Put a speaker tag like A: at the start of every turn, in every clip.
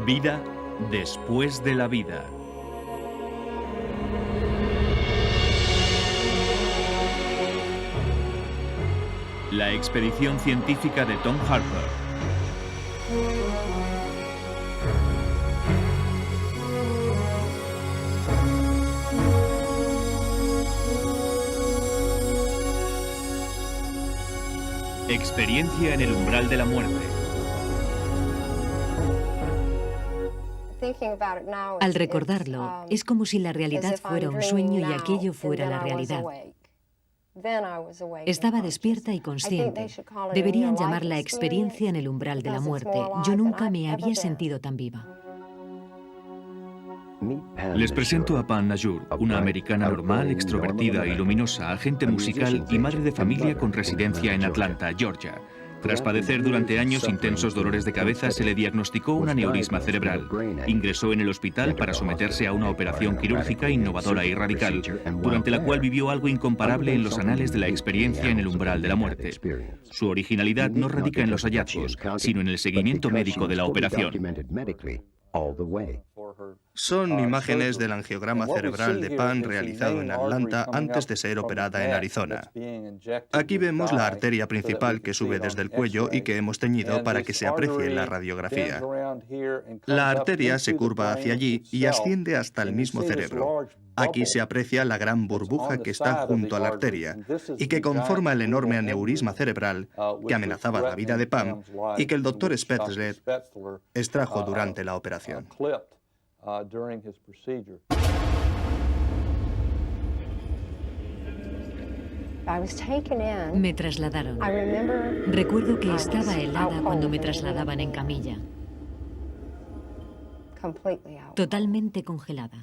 A: Vida después de la vida. La expedición científica de Tom Harper. Experiencia en el umbral de la muerte.
B: Al recordarlo, es como si la realidad fuera un sueño y aquello fuera la realidad. Estaba despierta y consciente. Deberían llamarla experiencia en el umbral de la muerte. Yo nunca me había sentido tan viva.
A: Les presento a Pam Najur, una americana normal, extrovertida y luminosa, agente musical y madre de familia con residencia en Atlanta, Georgia. Tras padecer durante años intensos dolores de cabeza, se le diagnosticó un aneurisma cerebral. Ingresó en el hospital para someterse a una operación quirúrgica innovadora y radical, durante la cual vivió algo incomparable en los anales de la experiencia en el umbral de la muerte. Su originalidad no radica en los hallazgos, sino en el seguimiento médico de la operación.
C: Son imágenes del angiograma cerebral de Pam realizado en Atlanta antes de ser operada en Arizona. Aquí vemos la arteria principal que sube desde el cuello y que hemos teñido para que se aprecie en la radiografía. La arteria se curva hacia allí y asciende hasta el mismo cerebro. Aquí se aprecia la gran burbuja que está junto a la arteria y que conforma el enorme aneurisma cerebral que amenazaba la vida de Pam y que el doctor Spetzler extrajo durante la operación.
B: Me trasladaron. Recuerdo que estaba helada cuando me trasladaban en camilla. Totalmente congelada.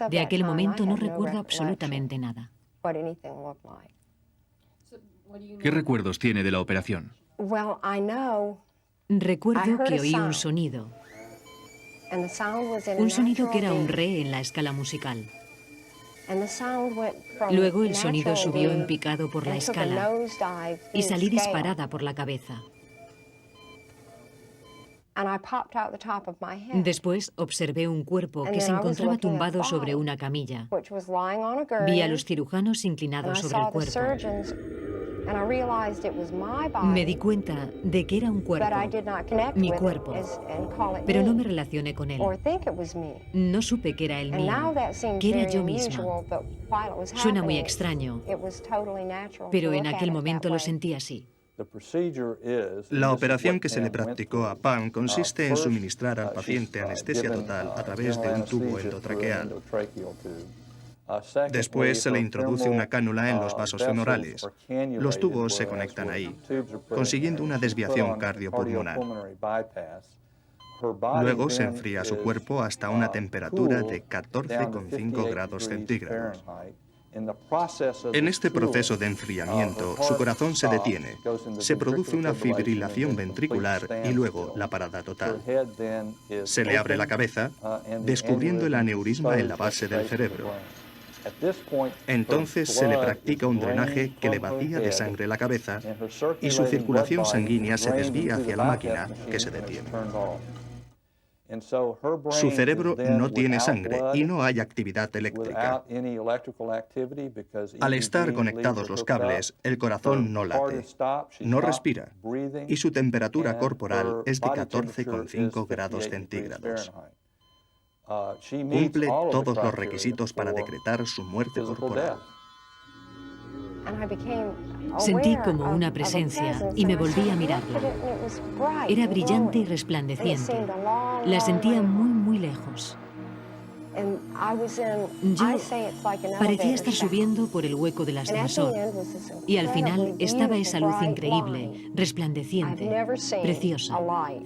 B: De aquel momento no recuerdo absolutamente nada.
A: ¿Qué recuerdos tiene de la operación?
B: Recuerdo que oí un sonido. Un sonido que era un re en la escala musical. Luego el sonido subió en picado por la escala y salí disparada por la cabeza. Después observé un cuerpo que se encontraba tumbado sobre una camilla. Vi a los cirujanos inclinados sobre el cuerpo. Me di cuenta de que era un cuerpo, mi cuerpo, pero no me relacioné con él. No supe que era el mío, que era yo misma. Suena muy extraño, pero en aquel momento lo sentí así.
C: La operación que se le practicó a Pam consiste en suministrar al paciente anestesia total a través de un tubo endotraqueal. Después se le introduce una cánula en los vasos femorales. Los tubos se conectan ahí, consiguiendo una desviación cardiopulmonar. Luego se enfría su cuerpo hasta una temperatura de 14,5 grados centígrados. En este proceso de enfriamiento, su corazón se detiene, se produce una fibrilación ventricular y luego la parada total. Se le abre la cabeza, descubriendo el aneurisma en la base del cerebro. Entonces se le practica un drenaje que le vacía de sangre la cabeza y su circulación sanguínea se desvía hacia la máquina, que se detiene. Su cerebro no tiene sangre y no hay actividad eléctrica. Al estar conectados los cables, el corazón no late, no respira y su temperatura corporal es de 14,5 grados centígrados. Cumple todos los requisitos para decretar su muerte corporal.
B: Sentí como una presencia y me volví a mirarla. Era brillante y resplandeciente. La sentía muy, muy lejos. Yo parecía estar subiendo por el hueco del ascensor y al final estaba esa luz increíble, resplandeciente, preciosa.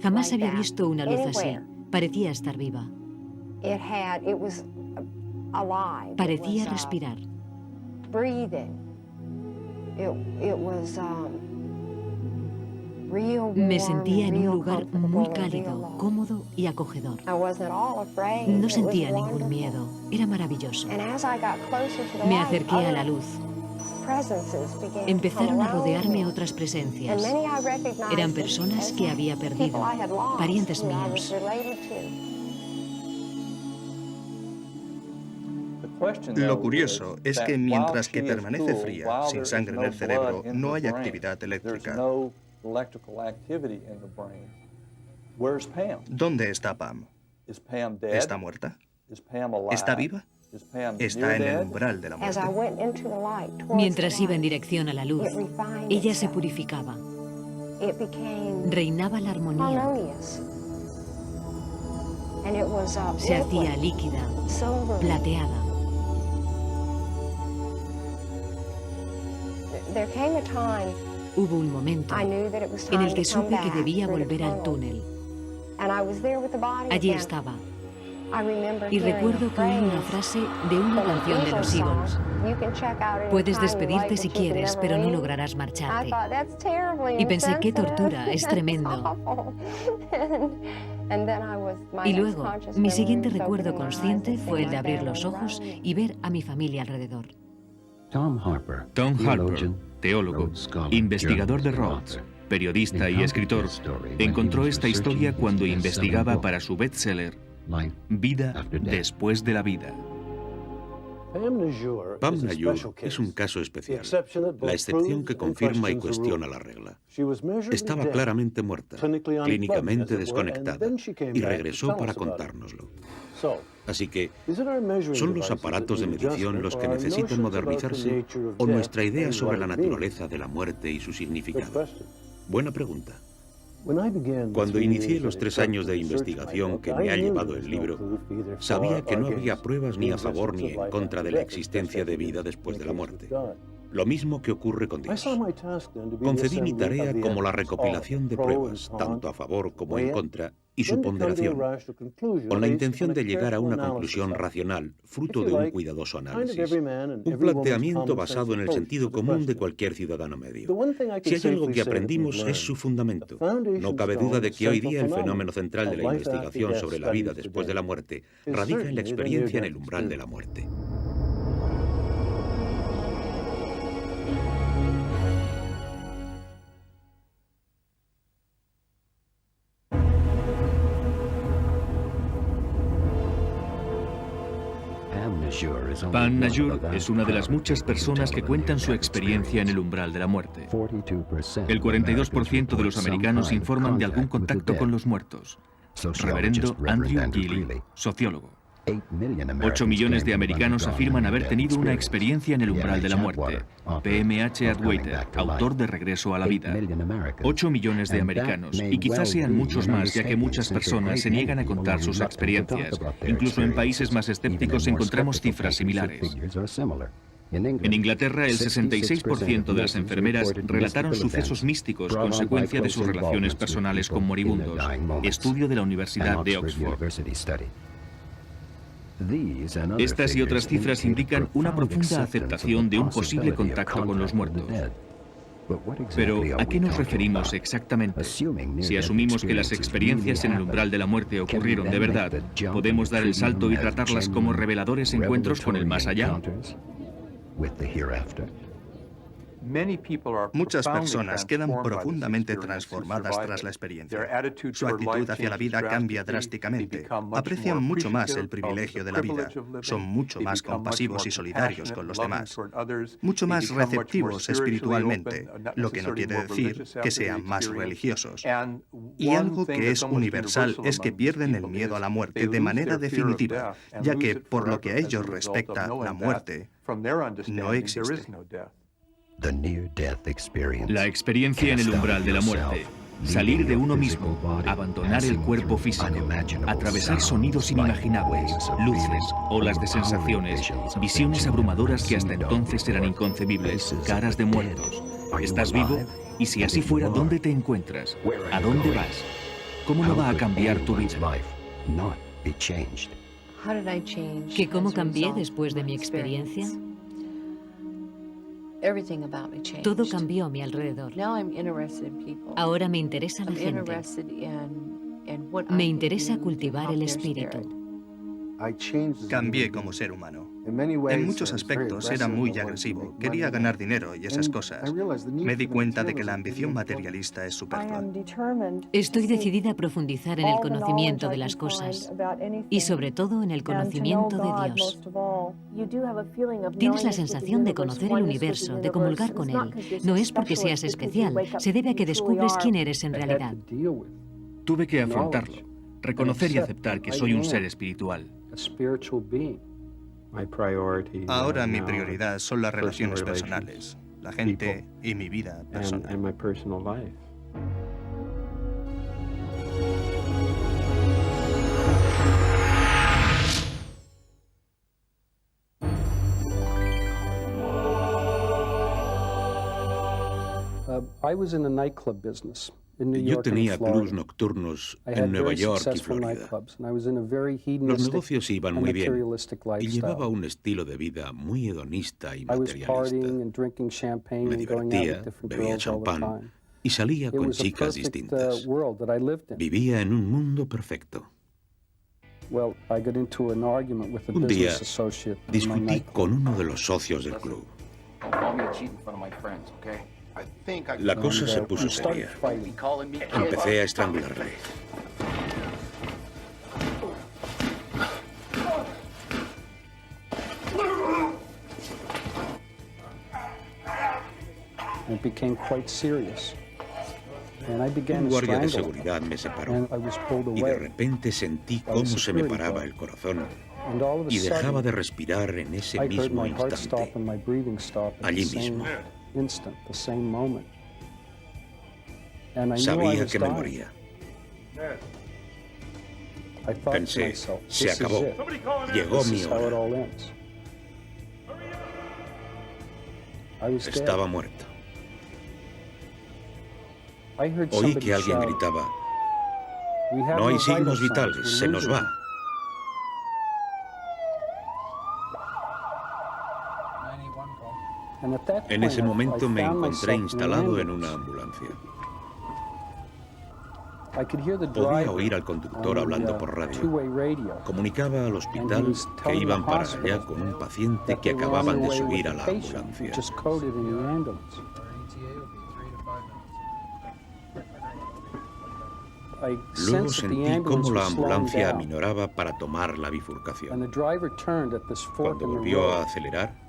B: Jamás había visto una luz así. Parecía estar viva. Parecía respirar. Me sentía en un lugar muy cálido, cómodo y acogedor. No sentía ningún miedo. Era maravilloso. Me acerqué a la luz. Empezaron a rodearme otras presencias. Eran personas que había perdido, parientes míos.
C: Lo curioso es que mientras que permanece fría, sin sangre en el cerebro, no hay actividad eléctrica. ¿Dónde está Pam? ¿Está muerta? ¿Está viva? Está en el umbral de la muerte.
B: Mientras iba en dirección a la luz, ella se purificaba. Reinaba la armonía. Se hacía líquida, plateada. Hubo un momento en el que supe que debía volver al túnel. Allí estaba. Y recuerdo que oí una frase de una canción de los Eagles. Puedes despedirte si quieres, pero no lograrás marcharte. Y pensé, qué tortura, es tremendo. Y luego, mi siguiente recuerdo consciente fue el de abrir los ojos y ver a mi familia alrededor.
A: Tom Harper, teólogo, investigador de Rhodes, periodista y escritor, encontró esta historia cuando investigaba para su bestseller Vida después de la vida.
D: Pam Najur es un caso especial, la excepción que confirma y cuestiona la regla. Estaba claramente muerta, clínicamente desconectada, y regresó para contárnoslo. Así que, ¿son los aparatos de medición los que necesitan modernizarse o nuestra idea sobre la naturaleza de la muerte y su significado? Buena pregunta. Cuando inicié los 3 años de investigación que me ha llevado el libro, sabía que no había pruebas ni a favor ni en contra de la existencia de vida después de la muerte. Lo mismo que ocurre con Dios. Concebí mi tarea como la recopilación de pruebas, tanto a favor como en contra, y su ponderación, con la intención de llegar a una conclusión racional, fruto de un cuidadoso análisis. Un planteamiento basado en el sentido común de cualquier ciudadano medio. Si hay algo que aprendimos es su fundamento. No cabe duda de que hoy día el fenómeno central de la investigación sobre la vida después de la muerte radica en la experiencia en el umbral de la muerte.
A: Pam Najur es una de las muchas personas que cuentan su experiencia en el umbral de la muerte. El 42% de los americanos informan de algún contacto con los muertos. Reverendo Andrew Gilley, sociólogo. 8 millones de americanos afirman haber tenido una experiencia en el umbral de la muerte. PMH Atwater, autor de Regreso a la Vida. 8 millones de americanos, y quizás sean muchos más, ya que muchas personas se niegan a contar sus experiencias. Incluso en países más escépticos encontramos cifras similares. En Inglaterra, el 66% de las enfermeras relataron sucesos místicos consecuencia de sus relaciones personales con moribundos. Estudio de la Universidad de Oxford. Estas y otras cifras indican una profunda aceptación de un posible contacto con los muertos. Pero, ¿a qué nos referimos exactamente? Si asumimos que las experiencias en el umbral de la muerte ocurrieron de verdad, ¿podemos dar el salto y tratarlas como reveladores encuentros con el más allá?
C: Muchas personas quedan profundamente transformadas tras la experiencia. Su actitud hacia la vida cambia drásticamente. Aprecian mucho más el privilegio de la vida. Son mucho más compasivos y solidarios con los demás. Mucho más receptivos espiritualmente, lo que no quiere decir que sean más religiosos. Y algo que es universal es que pierden el miedo a la muerte de manera definitiva, ya que, por lo que a ellos respecta, la muerte no existe.
A: La experiencia en el umbral de la muerte. Salir de uno mismo, abandonar el cuerpo físico, atravesar sonidos inimaginables, luces, olas de sensaciones, visiones abrumadoras que hasta entonces eran inconcebibles, caras de muertos. ¿Estás vivo? Y si así fuera, ¿dónde te encuentras? ¿A dónde vas? ¿Cómo no va a cambiar tu vida?
B: ¿Que cómo cambié después de mi experiencia? Todo cambió a mi alrededor. Ahora me interesa la gente. Me interesa cultivar el espíritu.
C: Cambié como ser humano. En muchos aspectos era muy agresivo, quería ganar dinero y esas cosas. Me di cuenta de que la ambición materialista es superflua.
B: Estoy decidida a profundizar en el conocimiento de las cosas y sobre todo en el conocimiento de Dios. Tienes la sensación de conocer el universo, de comulgar con él. No es porque seas especial, se debe a que descubres quién eres en realidad.
A: Tuve que afrontarlo, reconocer y aceptar que soy un ser espiritual.
C: Ahora mi prioridad son las relaciones personales, la gente y mi vida personal.
D: Yo tenía clubs nocturnos en Nueva York y Florida. Los negocios iban muy bien y llevaba un estilo de vida muy hedonista y materialista. Me divertía, bebía champán y salía con chicas distintas. Vivía en un mundo perfecto. Un día discutí con uno de los socios del club. La cosa se puso seria. Empecé a estrangularle. Un guardia de seguridad me separó y de repente sentí cómo se me paraba el corazón y dejaba de respirar en ese mismo instante, allí mismo. Sabía que me moría. Pensé, se acabó. Llegó mi hora. Estaba muerto. Oí que alguien gritaba, no hay signos vitales, se nos va. En ese momento me encontré instalado en una ambulancia. Podía oír al conductor hablando por radio. Comunicaba al hospital que iban para allá con un paciente que acababan de subir a la ambulancia. Luego sentí cómo la ambulancia aminoraba para tomar la bifurcación. Cuando volvió a acelerar,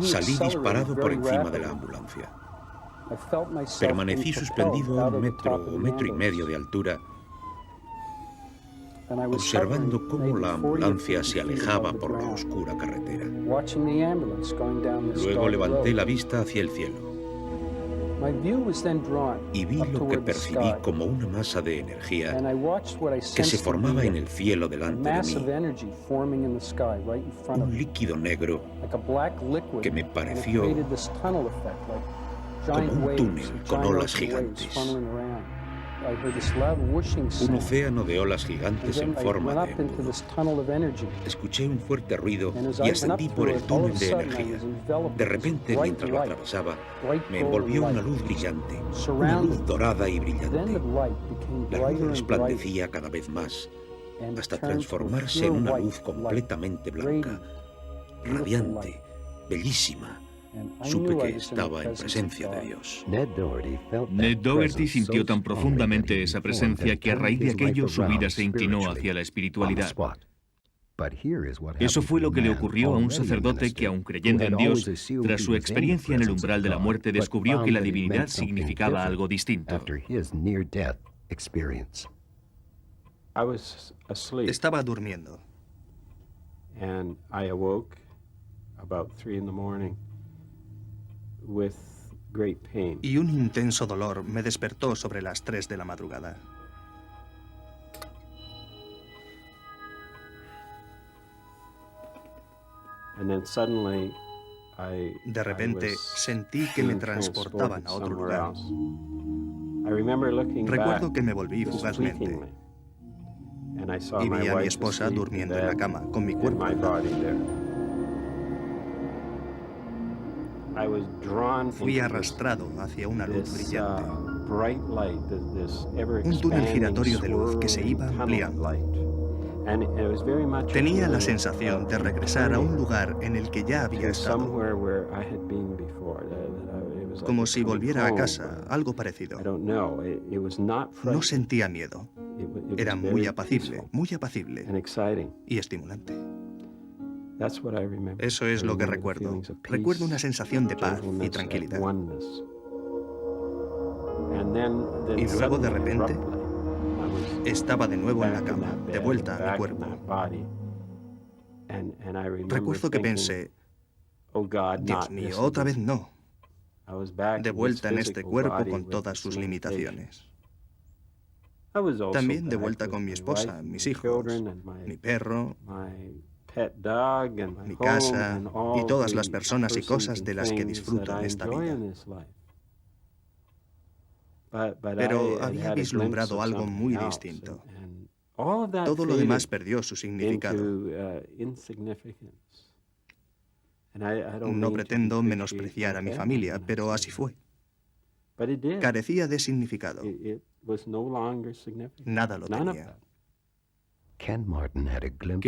D: salí disparado por encima de la ambulancia. Permanecí suspendido a 1 metro o 1,5 metros de altura, observando cómo la ambulancia se alejaba por la oscura carretera. Luego levanté la vista hacia el cielo y vi lo que percibí como una masa de energía que se formaba en el cielo delante de mí. Un líquido negro que me pareció como un túnel con olas gigantes. Un océano de olas gigantes en forma de embudo. Escuché un fuerte ruido y ascendí por el túnel de energía. De repente, mientras lo atravesaba, me envolvió una luz brillante, una luz dorada y brillante. La luz resplandecía cada vez más, hasta transformarse en una luz completamente blanca, radiante, bellísima. Supe que estaba en presencia de Dios.
A: Ned Dougherty sintió tan profundamente esa presencia que a raíz de aquello su vida se inclinó hacia la espiritualidad. Eso fue lo que le ocurrió a un sacerdote que, aun creyendo en Dios, tras su experiencia en el umbral de la muerte, descubrió que la divinidad significaba algo distinto.
C: Estaba durmiendo. Y un intenso dolor me despertó sobre las 3 de la madrugada. De repente sentí que me transportaban a otro lugar. Recuerdo que me volví fugazmente y vi a mi esposa durmiendo en la cama con mi cuerpo. Fui arrastrado hacia una luz brillante, un túnel giratorio de luz que se iba ampliando. Tenía la sensación de regresar a un lugar en el que ya había estado, como si volviera a casa, algo parecido. No sentía miedo. Era muy apacible y estimulante. Eso es lo que recuerdo. Recuerdo una sensación de paz y tranquilidad. Y luego, de repente, estaba de nuevo en la cama, de vuelta a mi cuerpo. Recuerdo que pensé, Dios mío, otra vez no. De vuelta en este cuerpo con todas sus limitaciones. También de vuelta con mi esposa, mis hijos, mi perro, mi casa y todas las personas y cosas de las que disfruto en esta vida. Pero había vislumbrado algo muy distinto. Todo lo demás perdió su significado. No pretendo menospreciar a mi familia, pero así fue. Carecía de significado. Nada lo tenía.
A: Ken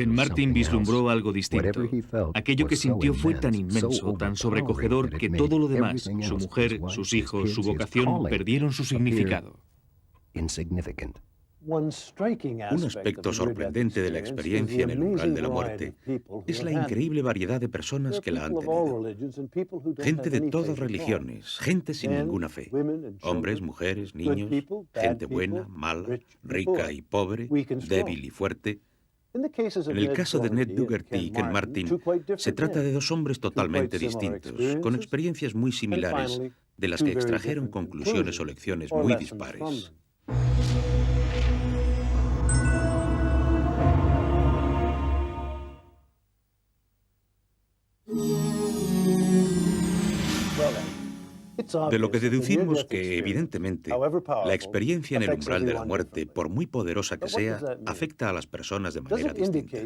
A: Martin vislumbró algo distinto. Aquello que sintió fue tan inmenso, tan sobrecogedor, que todo lo demás, su mujer, sus hijos, su vocación, perdieron su significado.
D: Un aspecto sorprendente de la experiencia en el umbral de la muerte es la increíble variedad de personas que la han tenido. Gente de todas religiones, gente sin ninguna fe. Hombres, mujeres, niños, gente buena, mala, rica y pobre, débil y fuerte. En el caso de Ned Dougherty y Ken Martin, se trata de dos hombres totalmente distintos, con experiencias muy similares, de las que extrajeron conclusiones o lecciones muy dispares. De lo que deducimos que, evidentemente, la experiencia en el umbral de la muerte, por muy poderosa que sea, afecta a las personas de manera distinta.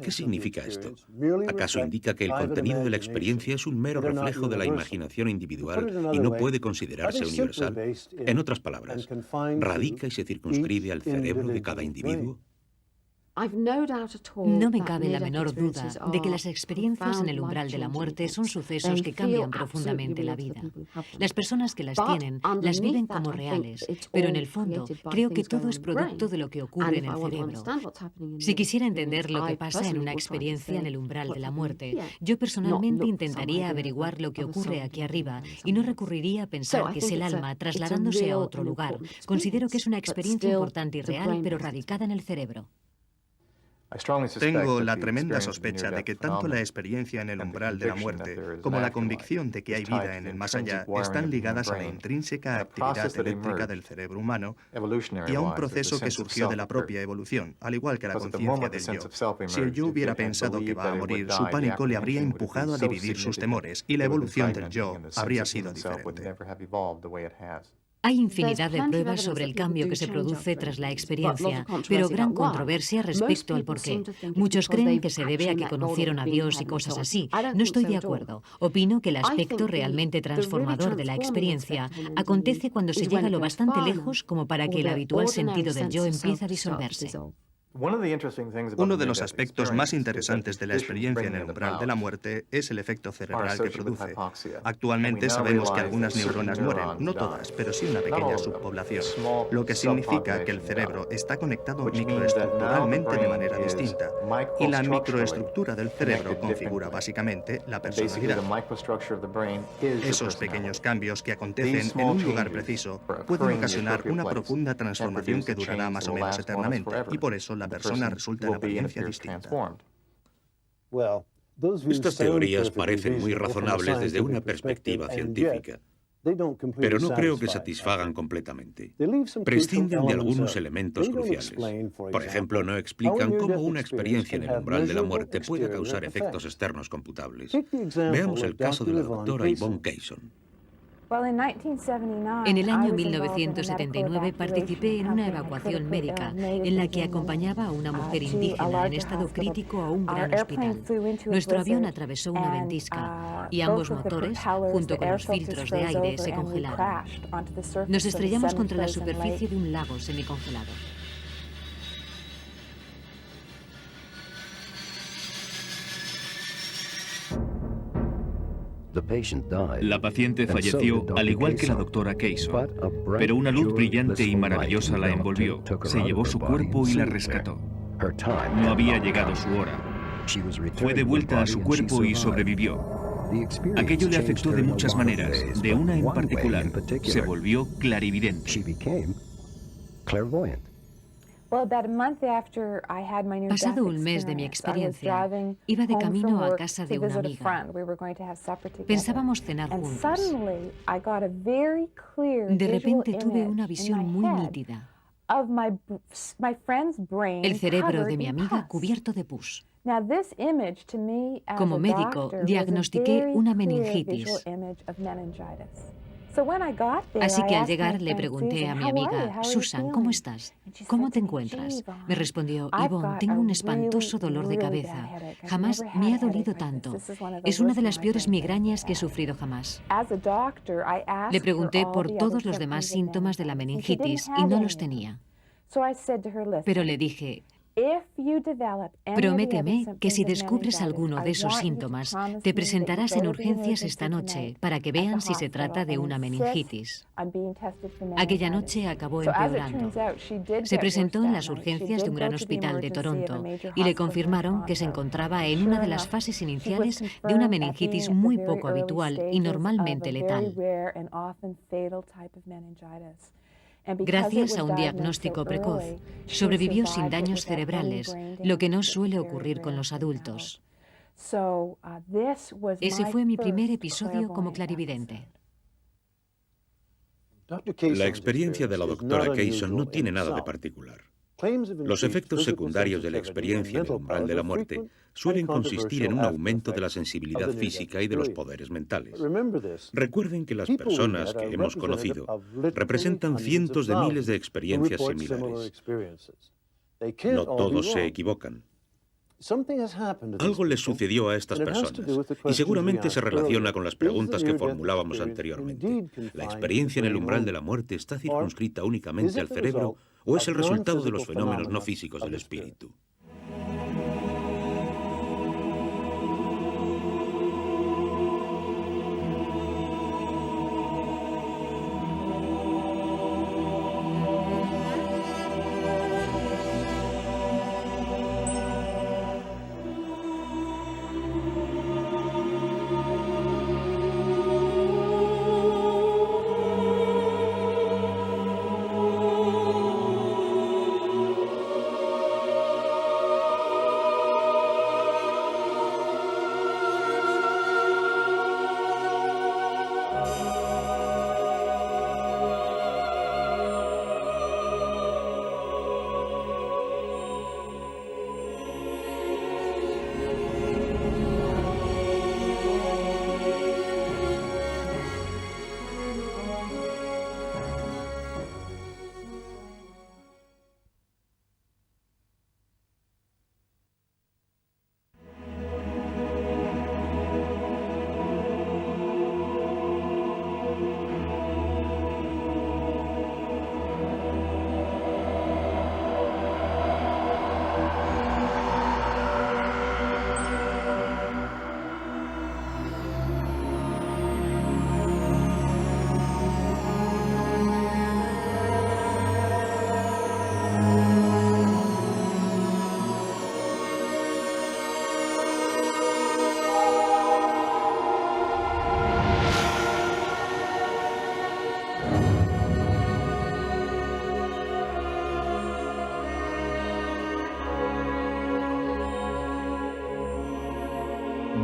D: ¿Qué significa esto? ¿Acaso indica que el contenido de la experiencia es un mero reflejo de la imaginación individual y no puede considerarse universal? En otras palabras, ¿radica y se circunscribe al cerebro de cada individuo?
B: No me cabe la menor duda de que las experiencias en el umbral de la muerte son sucesos que cambian profundamente la vida. Las personas que las tienen las viven como reales, pero en el fondo creo que todo es producto de lo que ocurre en el cerebro. Si quisiera entender lo que pasa en una experiencia en el umbral de la muerte, yo personalmente intentaría averiguar lo que ocurre aquí arriba y no recurriría a pensar que es el alma trasladándose a otro lugar. Considero que es una experiencia importante y real, pero radicada en el cerebro.
C: Tengo la tremenda sospecha de que tanto la experiencia en el umbral de la muerte como la convicción de que hay vida en el más allá están ligadas a la intrínseca actividad eléctrica del cerebro humano y a un proceso que surgió de la propia evolución, al igual que la conciencia del yo. Si el yo hubiera pensado que va a morir, su pánico le habría empujado a dividir sus temores y la evolución del yo habría sido diferente.
B: Hay infinidad de pruebas sobre el cambio que se produce tras la experiencia, pero gran controversia respecto al porqué. Muchos creen que se debe a que conocieron a Dios y cosas así. No estoy de acuerdo. Opino que el aspecto realmente transformador de la experiencia acontece cuando se llega lo bastante lejos como para que el habitual sentido del yo empiece a disolverse.
C: Uno de los aspectos más interesantes de la experiencia en el umbral de la muerte es el efecto cerebral que produce. Actualmente sabemos que algunas neuronas mueren, no todas, pero sí una pequeña subpoblación, lo que significa que el cerebro está conectado microestructuralmente de manera distinta, y la microestructura del cerebro configura básicamente la personalidad. Esos pequeños cambios que acontecen en un lugar preciso pueden ocasionar una profunda transformación que durará más o menos eternamente, y por eso la persona resulta en apariencia distinta.
D: Estas teorías parecen muy razonables desde una perspectiva científica, pero no creo que satisfagan completamente. Prescinden de algunos elementos cruciales. Por ejemplo, no explican cómo una experiencia en el umbral de la muerte puede causar efectos externos computables. Veamos el caso de la doctora Yvonne Keyson.
B: En el año 1979 participé en una evacuación médica en la que acompañaba a una mujer indígena en estado crítico a un gran hospital. Nuestro avión atravesó una ventisca y ambos motores, junto con los filtros de aire, se congelaron. Nos estrellamos contra la superficie de un lago semicongelado.
A: La paciente falleció, al igual que la doctora Kayson, pero una luz brillante y maravillosa la envolvió, se llevó su cuerpo y la rescató. No había llegado su hora. Fue devuelta a su cuerpo y sobrevivió. Aquello le afectó de muchas maneras. De una en particular, se volvió clarividente.
B: Pasado un mes de mi experiencia, iba de camino a casa de una amiga. Pensábamos cenar juntos. De repente tuve una visión muy nítida. El cerebro de mi amiga cubierto de pus. Como médico, diagnostiqué una meningitis. Así que al llegar le pregunté a mi amiga, Susan, ¿cómo estás? ¿Cómo te encuentras? Me respondió, Yvonne, tengo un espantoso dolor de cabeza. Jamás me ha dolido tanto. Es una de las peores migrañas que he sufrido jamás. Le pregunté por todos los demás síntomas de la meningitis y no los tenía. Pero le dije, prométeme que si descubres alguno de esos síntomas, te presentarás en urgencias esta noche para que vean si se trata de una meningitis. Aquella noche acabó empeorando. Se presentó en las urgencias de un gran hospital de Toronto y le confirmaron que se encontraba en una de las fases iniciales de una meningitis muy poco habitual y normalmente letal. Gracias a un diagnóstico precoz, sobrevivió sin daños cerebrales, lo que no suele ocurrir con los adultos. Ese fue mi primer episodio como clarividente.
D: La experiencia de la doctora Kayson no tiene nada de particular. Los efectos secundarios de la experiencia en el umbral de la muerte suelen consistir en un aumento de la sensibilidad física y de los poderes mentales. Recuerden que las personas que hemos conocido representan cientos de miles de experiencias similares. No todos se equivocan. Algo les sucedió a estas personas y seguramente se relaciona con las preguntas que formulábamos anteriormente. ¿La experiencia en el umbral de la muerte está circunscrita únicamente al cerebro o es el resultado de los fenómenos no físicos del espíritu?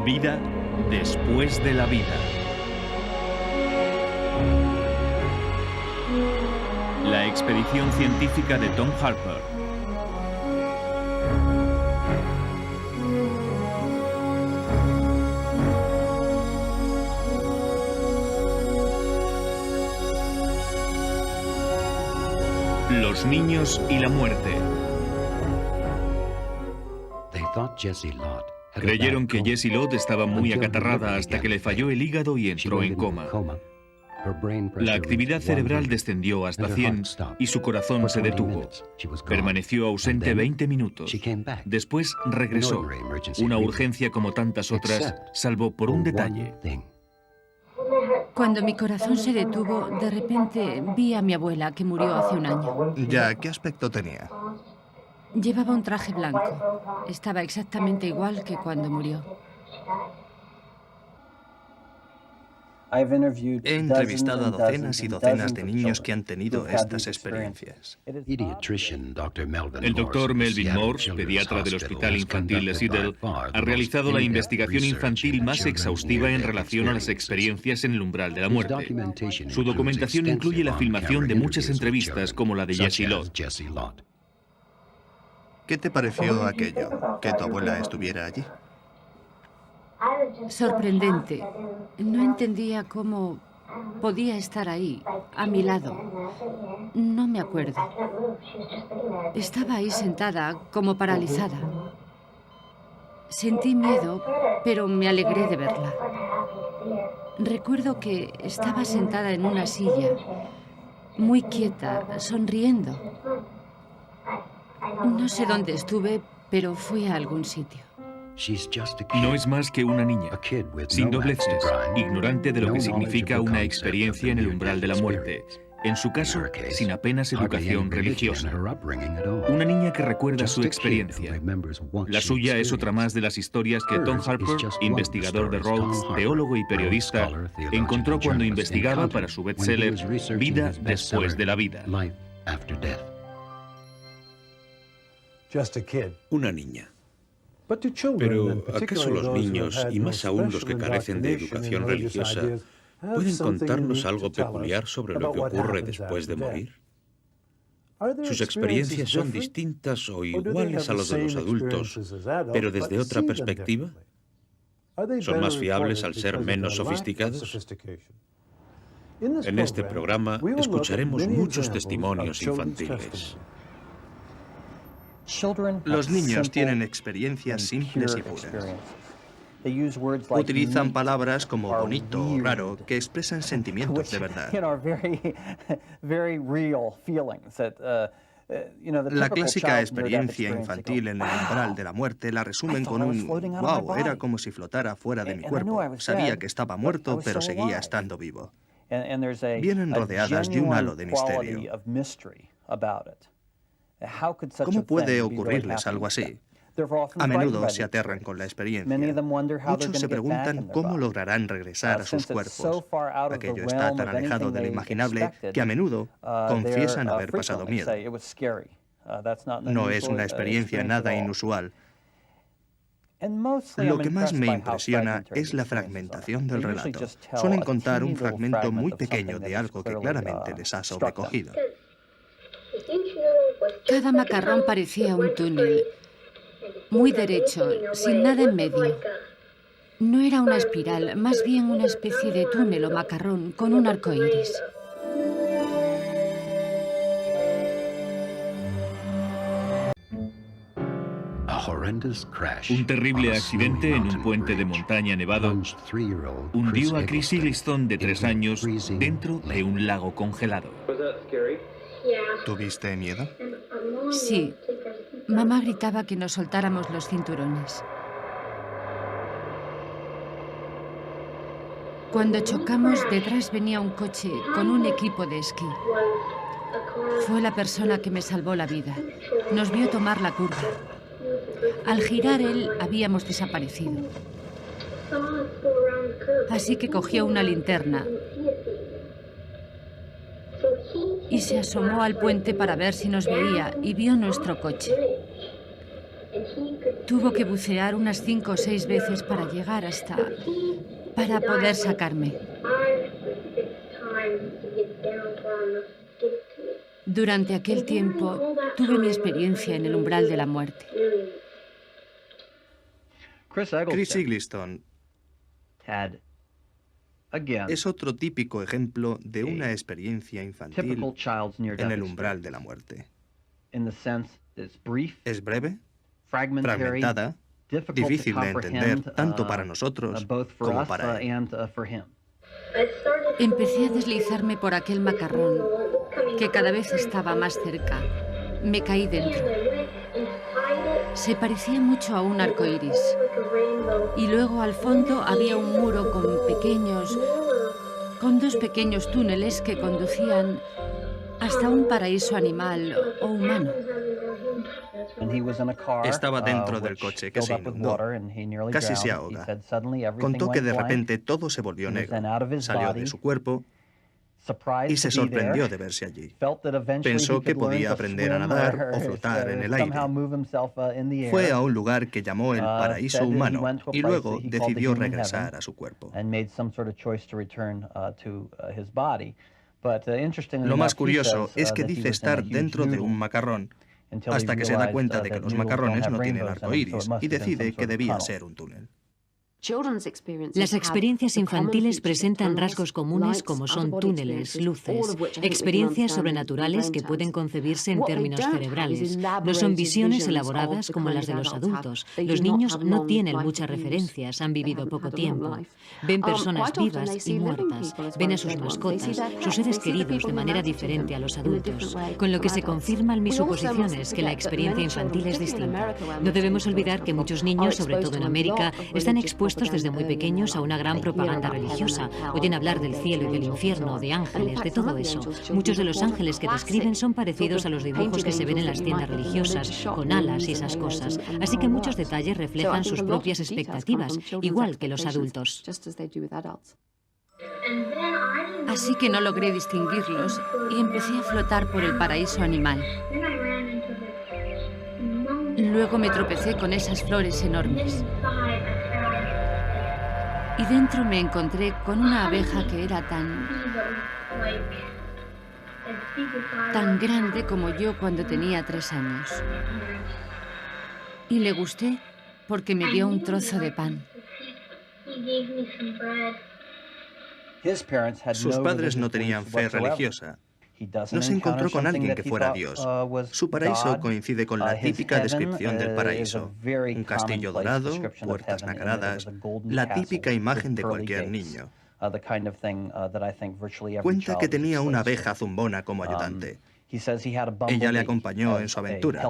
A: Vida después de la vida. La expedición científica de Tom Harper. Los niños y la muerte. Creyeron que Jessie Lott estaba muy acatarrada hasta que le falló el hígado y entró en coma. La actividad cerebral descendió hasta 100 y su corazón se detuvo. Permaneció ausente 20 minutos. Después regresó. Una urgencia como tantas otras, salvo por un detalle.
E: Cuando mi corazón se detuvo, de repente vi a mi abuela, que murió hace un año.
C: Ya, ¿qué aspecto tenía?
E: Llevaba un traje blanco. Estaba exactamente igual que cuando murió.
C: He entrevistado a docenas y docenas de niños que han tenido estas experiencias.
A: El doctor Melvin Morse, pediatra del Hospital Infantil de Seattle, ha realizado la investigación infantil más exhaustiva en relación a las experiencias en el umbral de la muerte. Su documentación incluye la filmación de muchas entrevistas como la de Jessie Lott.
C: ¿Qué te pareció aquello, que tu abuela estuviera allí?
E: Sorprendente. No entendía cómo podía estar ahí, a mi lado. No me acuerdo. Estaba ahí sentada, como paralizada. Sentí miedo, pero me alegré de verla. Recuerdo que estaba sentada en una silla, muy quieta, sonriendo. No sé dónde estuve, pero fui a algún sitio.
A: No es más que una niña, sin dobleces, ignorante de lo que significa una experiencia en el umbral de la muerte. En su caso, sin apenas educación religiosa. Una niña que recuerda su experiencia. La suya es otra más de las historias que Tom Harper, investigador de Rhodes, teólogo y periodista, encontró cuando investigaba para su bestseller Vida después de la vida.
D: Una niña. Pero, ¿acaso los niños, y más aún los que carecen de educación religiosa, pueden contarnos algo peculiar sobre lo que ocurre después de morir? ¿Sus experiencias son distintas o iguales a las de los adultos, pero desde otra perspectiva? ¿Son más fiables al ser menos sofisticados? En este programa escucharemos muchos testimonios infantiles.
C: Los niños tienen experiencias simples y puras. Utilizan palabras como bonito o raro que expresan sentimientos de verdad. La clásica experiencia infantil en el umbral de la muerte la resumen con un «wow, era como si flotara fuera de mi cuerpo. Sabía que estaba muerto, pero seguía estando vivo». Vienen rodeadas de un halo de misterio. ¿Cómo puede ocurrirles algo así? A menudo se aterran con la experiencia. Muchos se preguntan cómo lograrán regresar a sus cuerpos. Aquello está tan alejado de lo imaginable que a menudo confiesan haber pasado miedo. No es una experiencia nada inusual. Lo que más me impresiona es la fragmentación del relato. Suelen contar un fragmento muy pequeño de algo que claramente les ha sobrecogido.
E: Cada macarrón parecía un túnel, muy derecho, sin nada en medio. No era una espiral, más bien una especie de túnel o macarrón con un arco iris.
A: Un terrible accidente en un puente de montaña nevado hundió a Chris Eggleston, de 3 años, dentro de un lago congelado.
C: ¿Tuviste miedo?
E: Sí. Mamá gritaba que nos soltáramos los cinturones. Cuando chocamos, detrás venía un coche con un equipo de esquí. Fue la persona que me salvó la vida. Nos vio tomar la curva. Al girar él, habíamos desaparecido. Así que cogió una linterna y se asomó al puente para ver si nos veía y vio nuestro coche. Tuvo que bucear unas 5 o 6 veces para llegar para poder sacarme. Durante aquel tiempo tuve mi experiencia en el umbral de la muerte.
C: Chris Eggleston es otro típico ejemplo de una experiencia infantil en el umbral de la muerte. Es breve, fragmentada, difícil de entender tanto para nosotros como para él.
E: Empecé a deslizarme por aquel macarrón, que cada vez estaba más cerca. Me caí dentro. Se parecía mucho a un arco iris. Y luego al fondo había un muro con pequeños con 2 pequeños túneles que conducían hasta un paraíso animal o humano.
C: Estaba dentro del coche que se inundó. Casi se ahoga. Contó que de repente todo se volvió negro. Salió de su cuerpo y se sorprendió de verse allí. Pensó que podía aprender a nadar o flotar en el aire. Fue a un lugar que llamó el paraíso humano y luego decidió regresar a su cuerpo. Lo más curioso es que dice estar dentro de un macarrón hasta que se da cuenta de que los macarrones no tienen arcoíris y decide que debía ser un túnel.
B: Las experiencias infantiles presentan rasgos comunes como son túneles, luces, experiencias sobrenaturales que pueden concebirse en términos cerebrales. No son visiones elaboradas como las de los adultos. Los niños no tienen muchas referencias, han vivido poco tiempo. Ven personas vivas y muertas, ven a sus mascotas, sus seres queridos de manera diferente a los adultos, con lo que se confirman mis suposiciones que la experiencia infantil es distinta. No debemos olvidar que muchos niños, sobre todo en América, están expuestos desde muy pequeños a una gran propaganda religiosa. Oyen hablar del cielo y del infierno, de ángeles, de todo eso. Muchos de los ángeles que describen son parecidos a los dibujos que se ven en las tiendas religiosas, con alas y esas cosas. Así que muchos detalles reflejan sus propias expectativas, igual que los adultos.
E: Así que no logré distinguirlos y empecé a flotar por el paraíso animal. Luego me tropecé con esas flores enormes. Y dentro me encontré con una abeja que era tan grande como yo cuando tenía 3 años. Y le gusté porque me dio un trozo de pan.
C: Sus padres no tenían fe religiosa. No se encontró con alguien que fuera Dios. Su paraíso coincide con la típica descripción del paraíso. Un castillo dorado, puertas nacaradas, la típica imagen de cualquier niño. Cuenta que tenía una abeja zumbona como ayudante. Ella le acompañó en su aventura.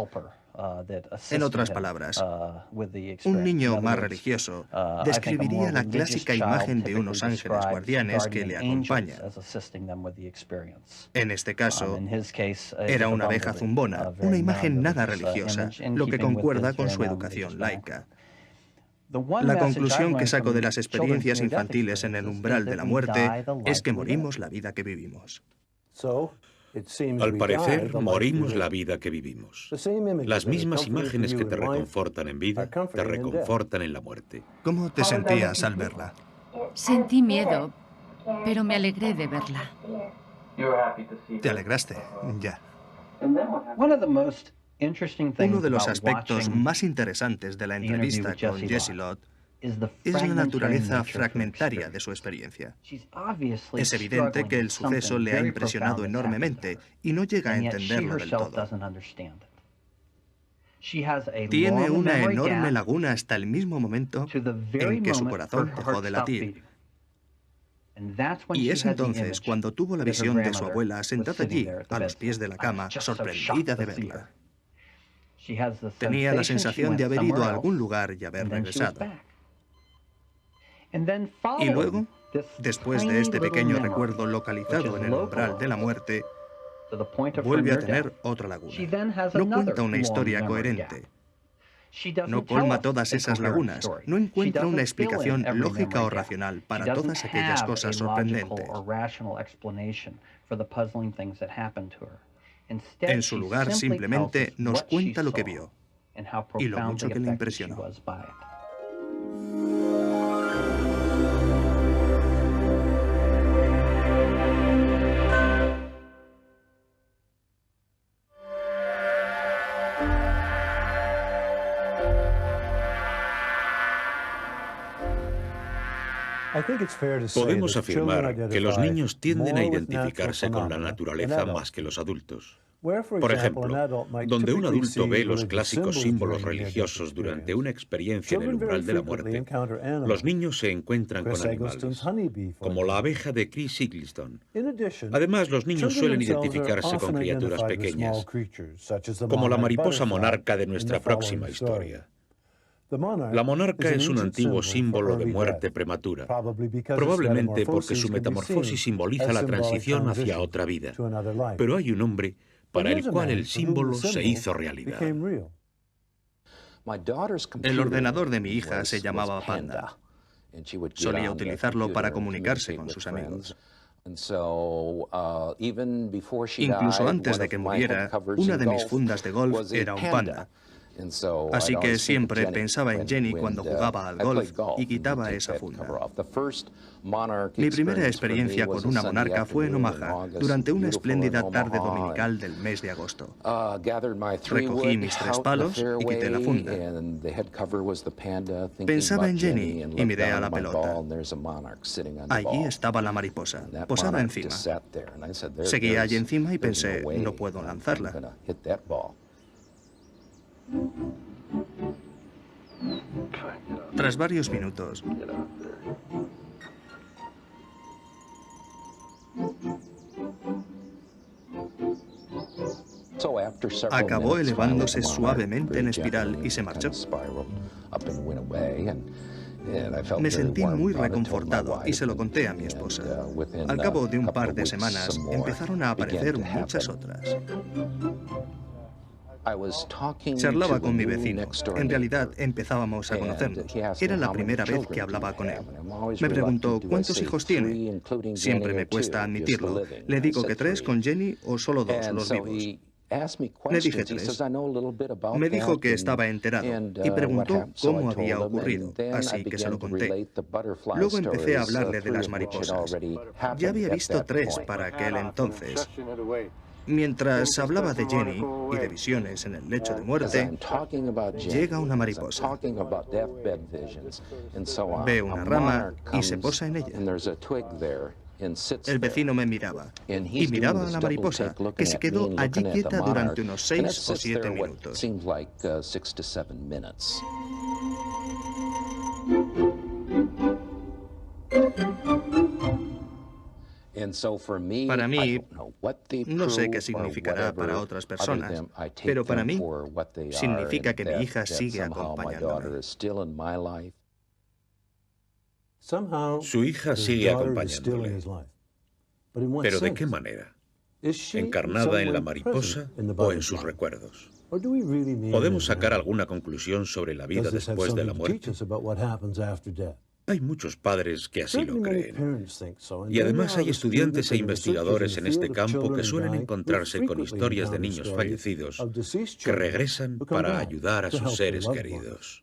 C: En otras palabras, un niño más religioso describiría la clásica imagen de unos ángeles guardianes que le acompañan. En este caso, era una abeja zumbona, una imagen nada religiosa, lo que concuerda con su educación laica. La conclusión que saco de las experiencias infantiles en el umbral de la muerte es que morimos la vida que vivimos.
D: Al parecer, morimos la vida que vivimos. Las mismas imágenes que te reconfortan en vida, te reconfortan en la muerte.
C: ¿Cómo te sentías al verla?
E: Sentí miedo, pero me alegré de verla.
C: ¿Te alegraste? Ya. Uno de los aspectos más interesantes de la entrevista con Jessie Lott es la naturaleza fragmentaria de su experiencia. Es evidente que el suceso le ha impresionado enormemente y no llega a entenderlo del todo. Tiene una enorme laguna hasta el mismo momento en que su corazón dejó de latir. Y es entonces cuando tuvo la visión de su abuela sentada allí, a los pies de la cama, sorprendida de verla. Tenía la sensación de haber ido a algún lugar y haber regresado. Y luego, después de este pequeño recuerdo localizado en el umbral de la muerte, vuelve a tener otra laguna. No cuenta una historia coherente. No colma todas esas lagunas. No encuentra una explicación lógica o racional para todas aquellas cosas sorprendentes. En su lugar, simplemente nos cuenta lo que vio y lo mucho que le impresionó.
D: Podemos afirmar que los niños tienden a identificarse con la naturaleza más que los adultos. Por ejemplo, donde un adulto ve los clásicos símbolos religiosos durante una experiencia en el umbral de la muerte, los niños se encuentran con animales, como la abeja de Chris Eggleston. Además, los niños suelen identificarse con criaturas pequeñas, como la mariposa monarca de nuestra próxima historia. La monarca es un antiguo símbolo de muerte prematura, probablemente porque su metamorfosis simboliza la transición hacia otra vida. Pero hay un hombre para el cual el símbolo se hizo realidad.
C: El ordenador de mi hija se llamaba Panda. Solía utilizarlo para comunicarse con sus amigos. Incluso antes de que muriera, una de mis fundas de golf era un panda. Así que siempre pensaba en Jenny cuando jugaba al golf y quitaba esa funda. Mi primera experiencia con una monarca fue en Omaha, durante una espléndida tarde dominical del mes de agosto. Recogí mis 3 palos y quité la funda. Pensaba en Jenny y miré a la pelota. Allí estaba la mariposa, posada encima. Seguía allí encima y pensé, no puedo lanzarla. Tras varios minutos, acabó elevándose suavemente en espiral y se marchó. Me sentí muy reconfortado y se lo conté a mi esposa. Al cabo de un par de semanas, empezaron a aparecer muchas otras. Charlaba con mi vecino. En realidad, empezábamos a conocernos. Era la primera vez que hablaba con él. Me preguntó, ¿cuántos hijos tiene? Siempre me cuesta admitirlo. Le digo que 3 con Jenny o solo 2, los vivos. Le dije 3. Me dijo que estaba enterado y preguntó cómo había ocurrido, así que se lo conté. Luego empecé a hablarle de las mariposas. Ya había visto 3 para aquel entonces. Mientras hablaba de Jenny y de visiones en el lecho de muerte, llega una mariposa. Ve una rama y se posa en ella. El vecino me miraba y miraba a la mariposa, que se quedó allí quieta durante unos 6 o 7 minutos. Para mí, no sé qué significará para otras personas, pero para mí significa que mi hija sigue acompañándome.
D: Su hija sigue acompañándole. ¿Pero de qué manera? ¿Encarnada en la mariposa o en sus recuerdos? ¿Podemos sacar alguna conclusión sobre la vida después de la muerte? Hay muchos padres que así lo creen. Y además hay estudiantes e investigadores en este campo que suelen encontrarse con historias de niños fallecidos que regresan para ayudar a sus seres queridos.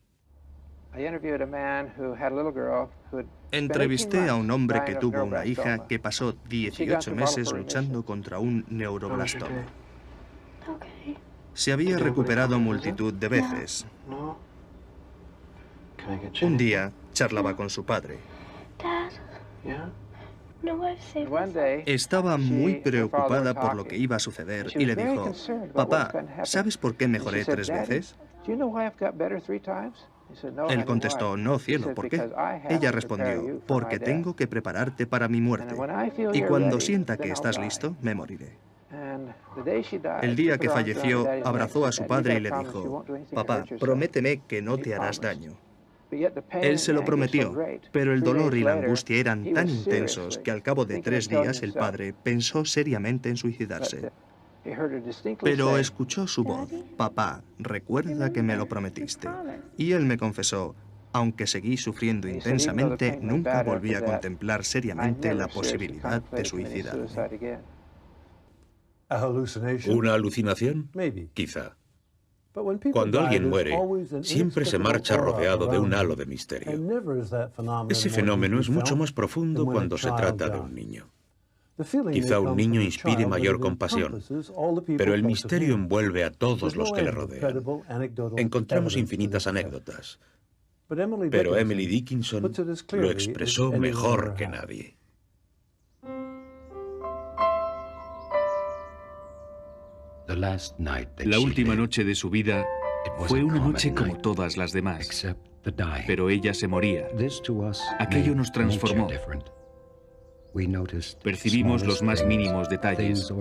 C: Entrevisté a un hombre que tuvo una hija que pasó 18 meses luchando contra un neuroblastoma. Se había recuperado multitud de veces. Un día charlaba con su padre. Estaba muy preocupada por lo que iba a suceder y le dijo, «Papá, ¿sabes por qué mejoré 3 veces?» Él contestó, «No, cielo, ¿por qué?» Ella respondió, «Porque tengo que prepararte para mi muerte. Y cuando sienta que estás listo, me moriré». El día que falleció, abrazó a su padre y le dijo, «Papá, prométeme que no te harás daño». Él se lo prometió, pero el dolor y la angustia eran tan intensos que al cabo de 3 días el padre pensó seriamente en suicidarse. Pero escuchó su voz, «Papá, recuerda que me lo prometiste». Y él me confesó, «Aunque seguí sufriendo intensamente, nunca volví a contemplar seriamente la posibilidad de suicidarme».
D: ¿Una alucinación? Quizá. Cuando alguien muere, siempre se marcha rodeado de un halo de misterio. Ese fenómeno es mucho más profundo cuando se trata de un niño. Quizá un niño inspire mayor compasión, pero el misterio envuelve a todos los que le rodean. Encontramos infinitas anécdotas, pero Emily Dickinson lo expresó mejor que nadie.
A: La última noche de su vida fue una noche como todas las demás, pero ella se moría. Aquello nos transformó. Percibimos los más mínimos detalles,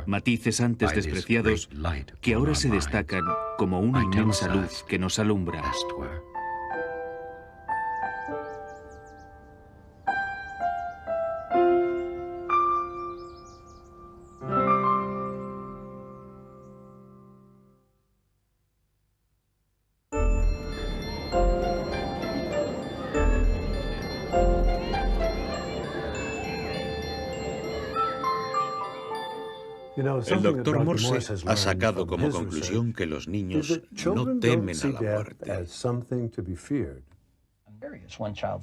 A: matices antes despreciados que ahora se destacan como una inmensa luz que nos alumbra.
D: El doctor Morse ha sacado como conclusión que los niños no temen a la muerte.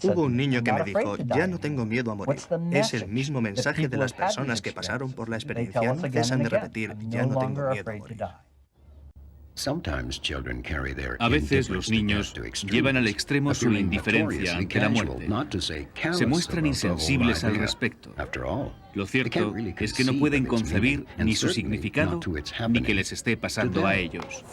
C: Hubo un niño que me dijo, ya no tengo miedo a morir. Es el mismo mensaje de las personas que pasaron por la experiencia. No cesan de repetir, ya no tengo miedo a morir.
A: A veces los niños llevan al extremo su indiferencia ante la muerte. Se muestran insensibles al respecto. Lo cierto es que no pueden concebir ni su significado ni que les esté pasando a ellos.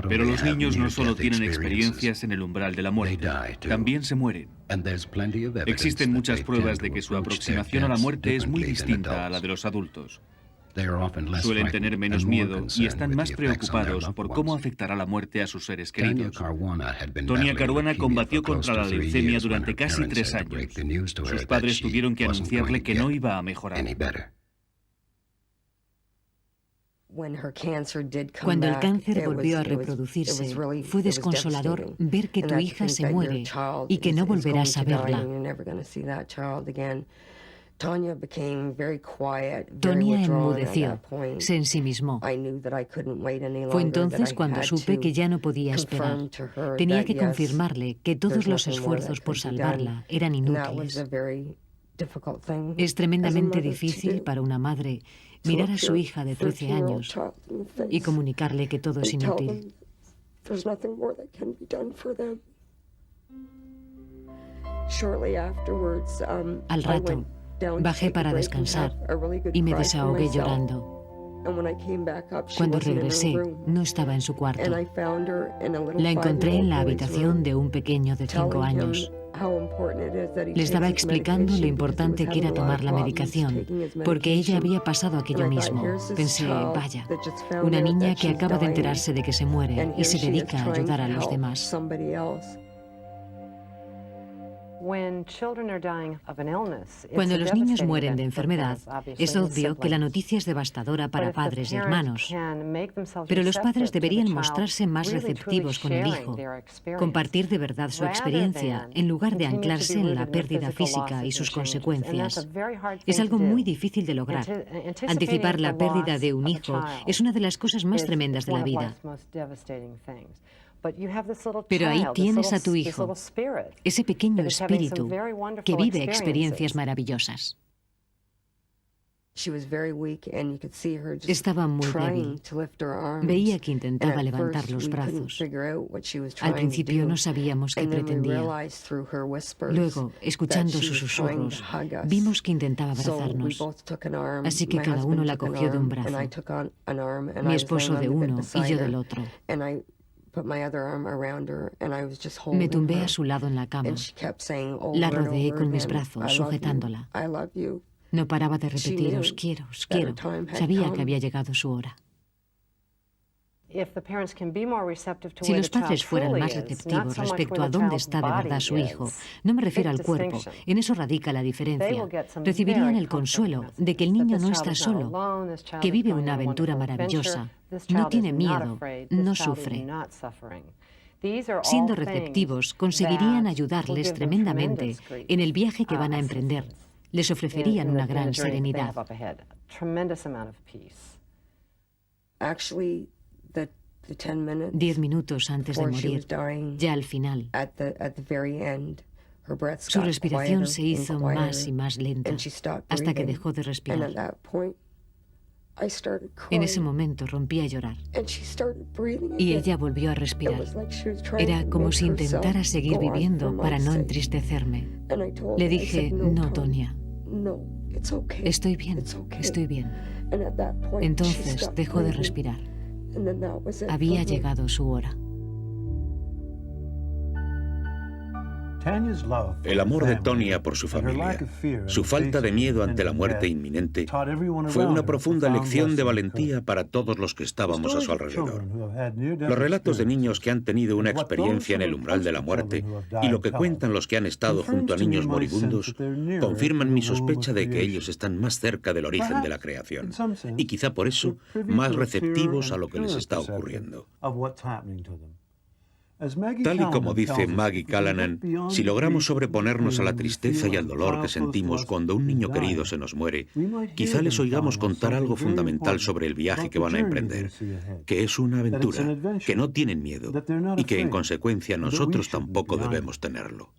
A: Pero los niños no solo tienen experiencias en el umbral de la muerte, también se mueren. Existen muchas pruebas de que su aproximación a la muerte es muy distinta a la de los adultos. Suelen tener menos miedo y están más preocupados por cómo afectará la muerte a sus seres queridos. Tonya Caruana combatió contra la leucemia durante casi 3 años. Sus padres tuvieron que anunciarle que no iba a mejorar.
B: Cuando el cáncer volvió a reproducirse, fue desconsolador ver que tu hija se muere y que no volverás a verla. Tonya enmudeció, se ensimismó. Fue entonces cuando supe que ya no podía esperar. Tenía que confirmarle que todos los esfuerzos por salvarla eran inútiles. Es tremendamente difícil para una madre mirar a su hija de 13 años y comunicarle que todo es inútil. Al rato, bajé para descansar y me desahogué llorando. Cuando regresé, no estaba en su cuarto. La encontré en la habitación de un pequeño de 5 años. Le estaba explicando lo importante que era tomar la medicación, porque ella había pasado aquello mismo. Pensé, vaya, una niña que acaba de enterarse de que se muere y se dedica a ayudar a los demás. Cuando los niños mueren de enfermedad, es obvio que la noticia es devastadora para padres y hermanos. Pero los padres deberían mostrarse más receptivos con el hijo, compartir de verdad su experiencia, en lugar de anclarse en la pérdida física y sus consecuencias. Es algo muy difícil de lograr. Anticipar la pérdida de un hijo es una de las cosas más tremendas de la vida. Pero ahí tienes a tu hijo, ese pequeño espíritu que vive experiencias maravillosas. Estaba muy débil. Veía que intentaba levantar los brazos. Al principio no sabíamos qué pretendía. Luego, escuchando sus susurros, vimos que intentaba abrazarnos. Así que cada uno la cogió de un brazo. Mi esposo de uno y yo del otro. Me tumbé a su lado en la cama. La rodeé con mis brazos, sujetándola. No paraba de repetir, os quiero, os quiero. Sabía que había llegado su hora. Si los padres fueran más receptivos respecto a dónde está de verdad su hijo, no me refiero al cuerpo, en eso radica la diferencia, recibirían el consuelo de que el niño no está solo, que vive una aventura maravillosa, no tiene miedo, no sufre. Siendo receptivos, conseguirían ayudarles tremendamente en el viaje que van a emprender. Les ofrecerían una gran serenidad. 10 minutos antes de morir, ya al final, su respiración se hizo más y más lenta hasta que dejó de respirar. En ese momento rompí a llorar y ella volvió a respirar. Era como si intentara seguir viviendo para no entristecerme. Le dije, no, Tonya, estoy bien, estoy bien. Entonces dejó de respirar. Había llegado su hora.
D: El amor de Tonya por su familia, su falta de miedo ante la muerte inminente, fue una profunda lección de valentía para todos los que estábamos a su alrededor. Los relatos de niños que han tenido una experiencia en el umbral de la muerte y lo que cuentan los que han estado junto a niños moribundos confirman mi sospecha de que ellos están más cerca del origen de la creación y quizá por eso más receptivos a lo que les está ocurriendo. Tal y como dice Maggie Callanan, si logramos sobreponernos a la tristeza y al dolor que sentimos cuando un niño querido se nos muere, quizá les oigamos contar algo fundamental sobre el viaje que van a emprender, que es una aventura, que no tienen miedo y que en consecuencia nosotros tampoco debemos tenerlo.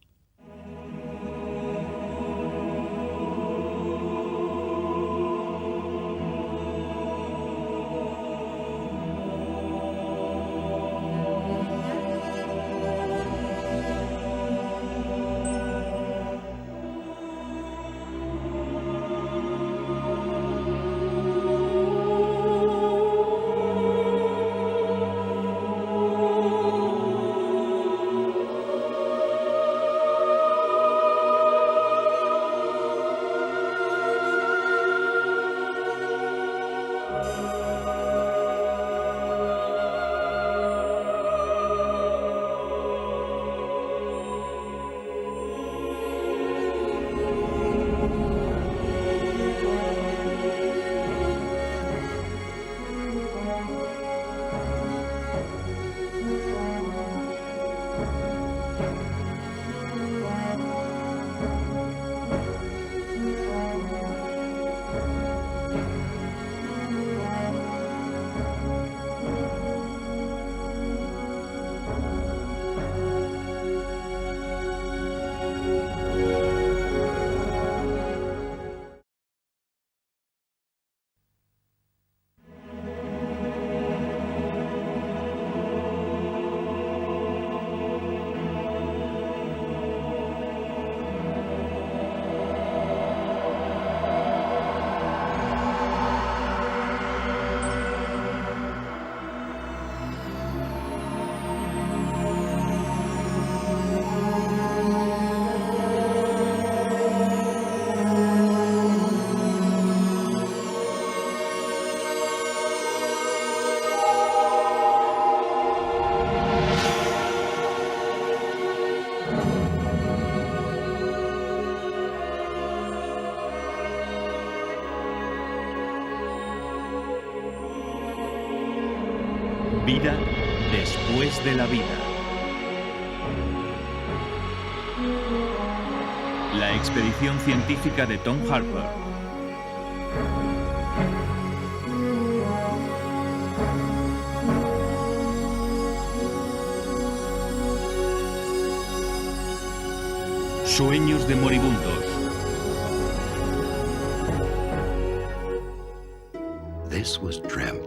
A: Vida después de la vida. La expedición científica de Tom Harper. Sueños de moribundos.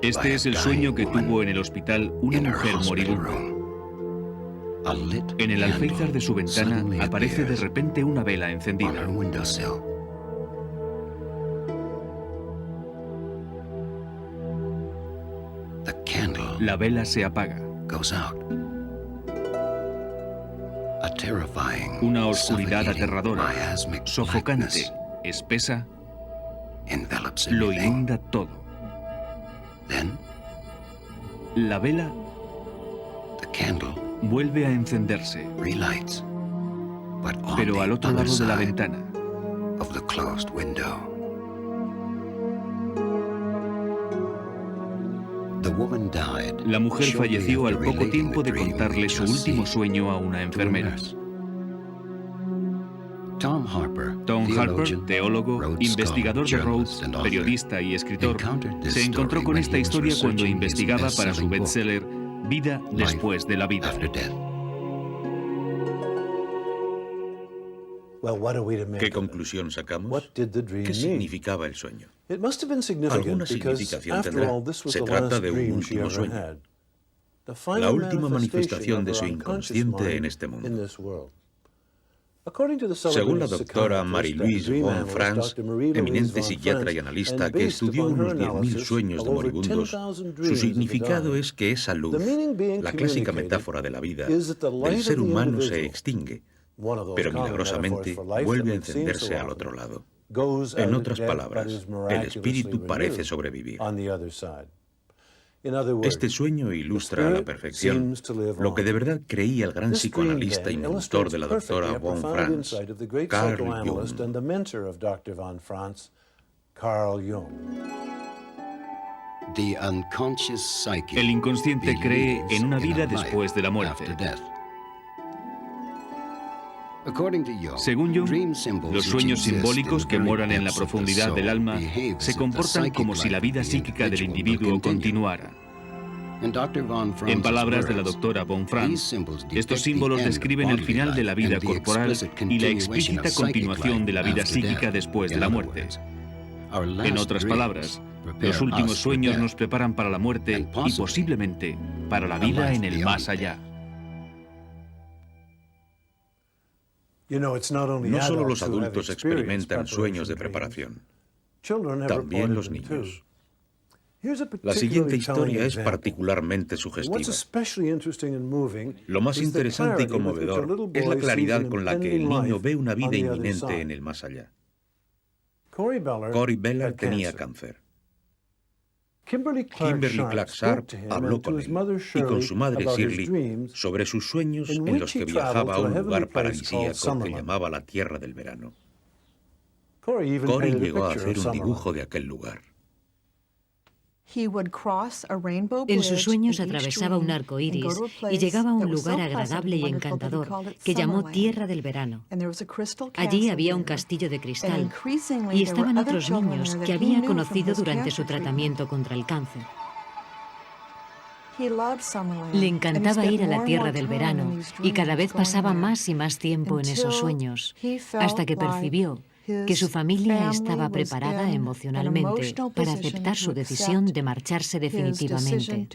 A: Este es el sueño que tuvo en el hospital una mujer moribunda. En el alféizar de su ventana aparece de repente una vela encendida. La vela se apaga. Una oscuridad aterradora, sofocante, espesa, lo inunda todo. La vela vuelve a encenderse, pero al otro lado de la ventana. La mujer falleció al poco tiempo de contarle su último sueño a una enfermera. Tom Harper, teólogo, investigador de Rhodes, periodista y escritor, se encontró con esta historia cuando investigaba para su bestseller Vida después de la vida.
D: ¿Qué conclusión sacamos? ¿Qué significaba el sueño? Alguna significación tendrá. Se trata de un último sueño. La última manifestación de su inconsciente en este mundo. Según la doctora Marie-Louise von Franz, eminente psiquiatra y analista que estudió unos 10.000 sueños de moribundos, su significado es que esa luz, la clásica metáfora de la vida, del ser humano se extingue, pero milagrosamente vuelve a encenderse al otro lado. En otras palabras, el espíritu parece sobrevivir. Este sueño ilustra a la perfección lo que de verdad creía el gran psicoanalista y mentor de la doctora von Franz, Carl Jung.
A: El inconsciente cree en una vida después de la muerte. Según Jung, los sueños simbólicos que moran en la profundidad del alma se comportan como si la vida psíquica del individuo continuara. En palabras de la doctora von Franz, estos símbolos describen el final de la vida corporal y la explícita continuación de la vida psíquica después de la muerte. En otras palabras, los últimos sueños nos preparan para la muerte y posiblemente para la vida en el más allá.
D: No solo los adultos experimentan sueños de preparación, también los niños. La siguiente historia es particularmente sugestiva. Lo más interesante y conmovedor es la claridad con la que el niño ve una vida inminente en el más allá. Cory Bellard tenía cáncer. Kimberly Clark Sharp habló con él y con su madre Shirley sobre sus sueños en los que viajaba a un lugar paradisíaco que llamaba la Tierra del Verano. Cory llegó a hacer un dibujo de aquel lugar.
B: En sus sueños atravesaba un arco iris y llegaba a un lugar agradable y encantador que llamó Tierra del Verano. Allí había un castillo de cristal y estaban otros niños que había conocido durante su tratamiento contra el cáncer. Le encantaba ir a la Tierra del Verano y cada vez pasaba más y más tiempo en esos sueños, hasta que percibió que su familia estaba preparada emocionalmente para aceptar su decisión de marcharse definitivamente.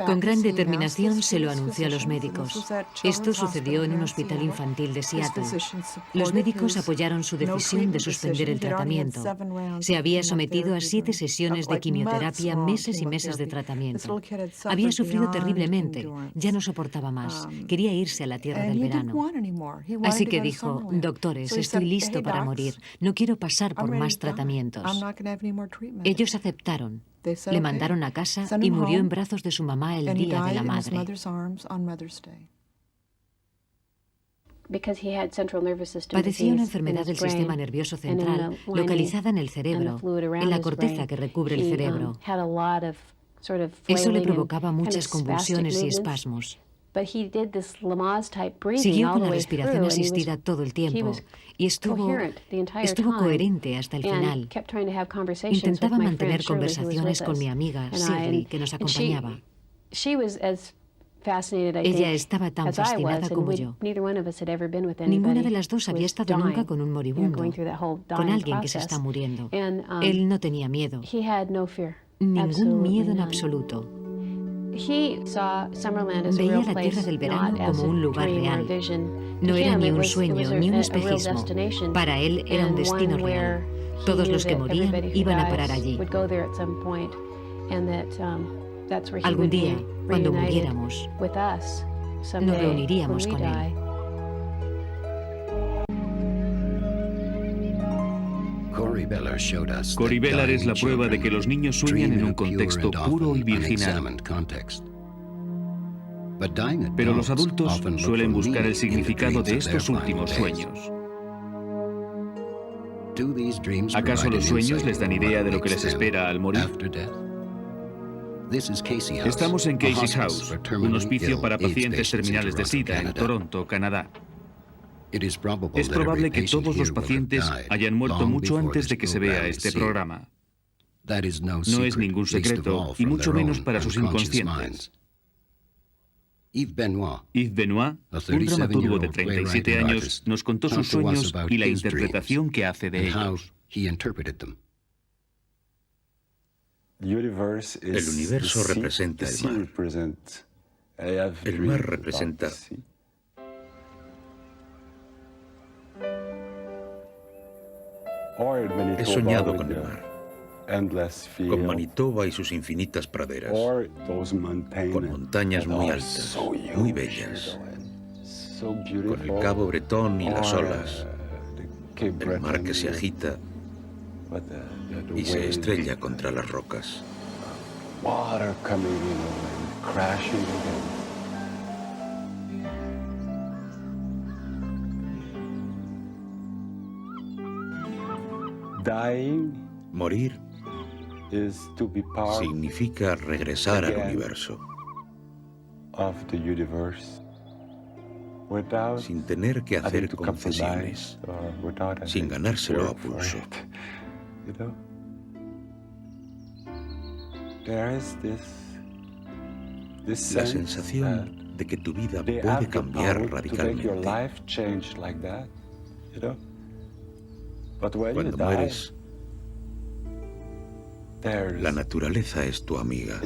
B: Con gran determinación se lo anunció a los médicos. Esto sucedió en un hospital infantil de Seattle. Los médicos apoyaron su decisión de suspender el tratamiento. Se había sometido a 7 sesiones de quimioterapia, meses y meses de tratamiento. Había sufrido terriblemente, ya no soportaba más. Quería irse a la Tierra del Verano. Así que dijo: doctores, estoy listo para morir. No quiero pasar por más tratamientos. Ellos aceptaron. Le mandaron a casa y murió en brazos de su mamá el día de la madre. Padecía una enfermedad del sistema nervioso central localizada en el cerebro, en la corteza que recubre el cerebro. Eso le provocaba muchas convulsiones y espasmos. Siguió con la respiración asistida todo el tiempo y estuvo coherente hasta el final. Intentaba mantener conversaciones con mi amiga, Shirley, que nos acompañaba. Ella estaba tan fascinada como yo. Ninguna de las dos había estado nunca con un moribundo, con alguien que se está muriendo. Él no tenía miedo, ningún miedo en absoluto. Veía la Tierra del Verano como un lugar real. No era ni un sueño, ni un espejismo. Para él era un destino real. Todos los que morían iban a parar allí. Algún día, cuando muriéramos, nos reuniríamos con él.
A: Cory Bellard es la prueba de que los niños sueñan en un contexto puro y virginal. Pero los adultos suelen buscar el significado de estos últimos sueños. ¿Acaso los sueños les dan idea de lo que les espera al morir? Estamos en Casey House, un hospicio para pacientes terminales de SIDA en Toronto, Canadá. Es probable que todos los pacientes hayan muerto mucho antes de que se vea este programa. No es ningún secreto, y mucho menos para sus inconscientes. Yves Benoit, un dramaturgo de 37 años, nos contó sus sueños y la interpretación que hace de ellos.
D: El universo representa el mar. El mar representa... He soñado con el mar, con Manitoba y sus infinitas praderas, con montañas muy altas, muy bellas, con el Cabo Bretón y las olas, el mar que se agita y se estrella contra las rocas. Morir significa regresar al universo, sin tener que hacer concesiones, sin ganárselo a pulso. La sensación de que tu vida puede cambiar radicalmente. Cuando mueres, la naturaleza es tu amiga.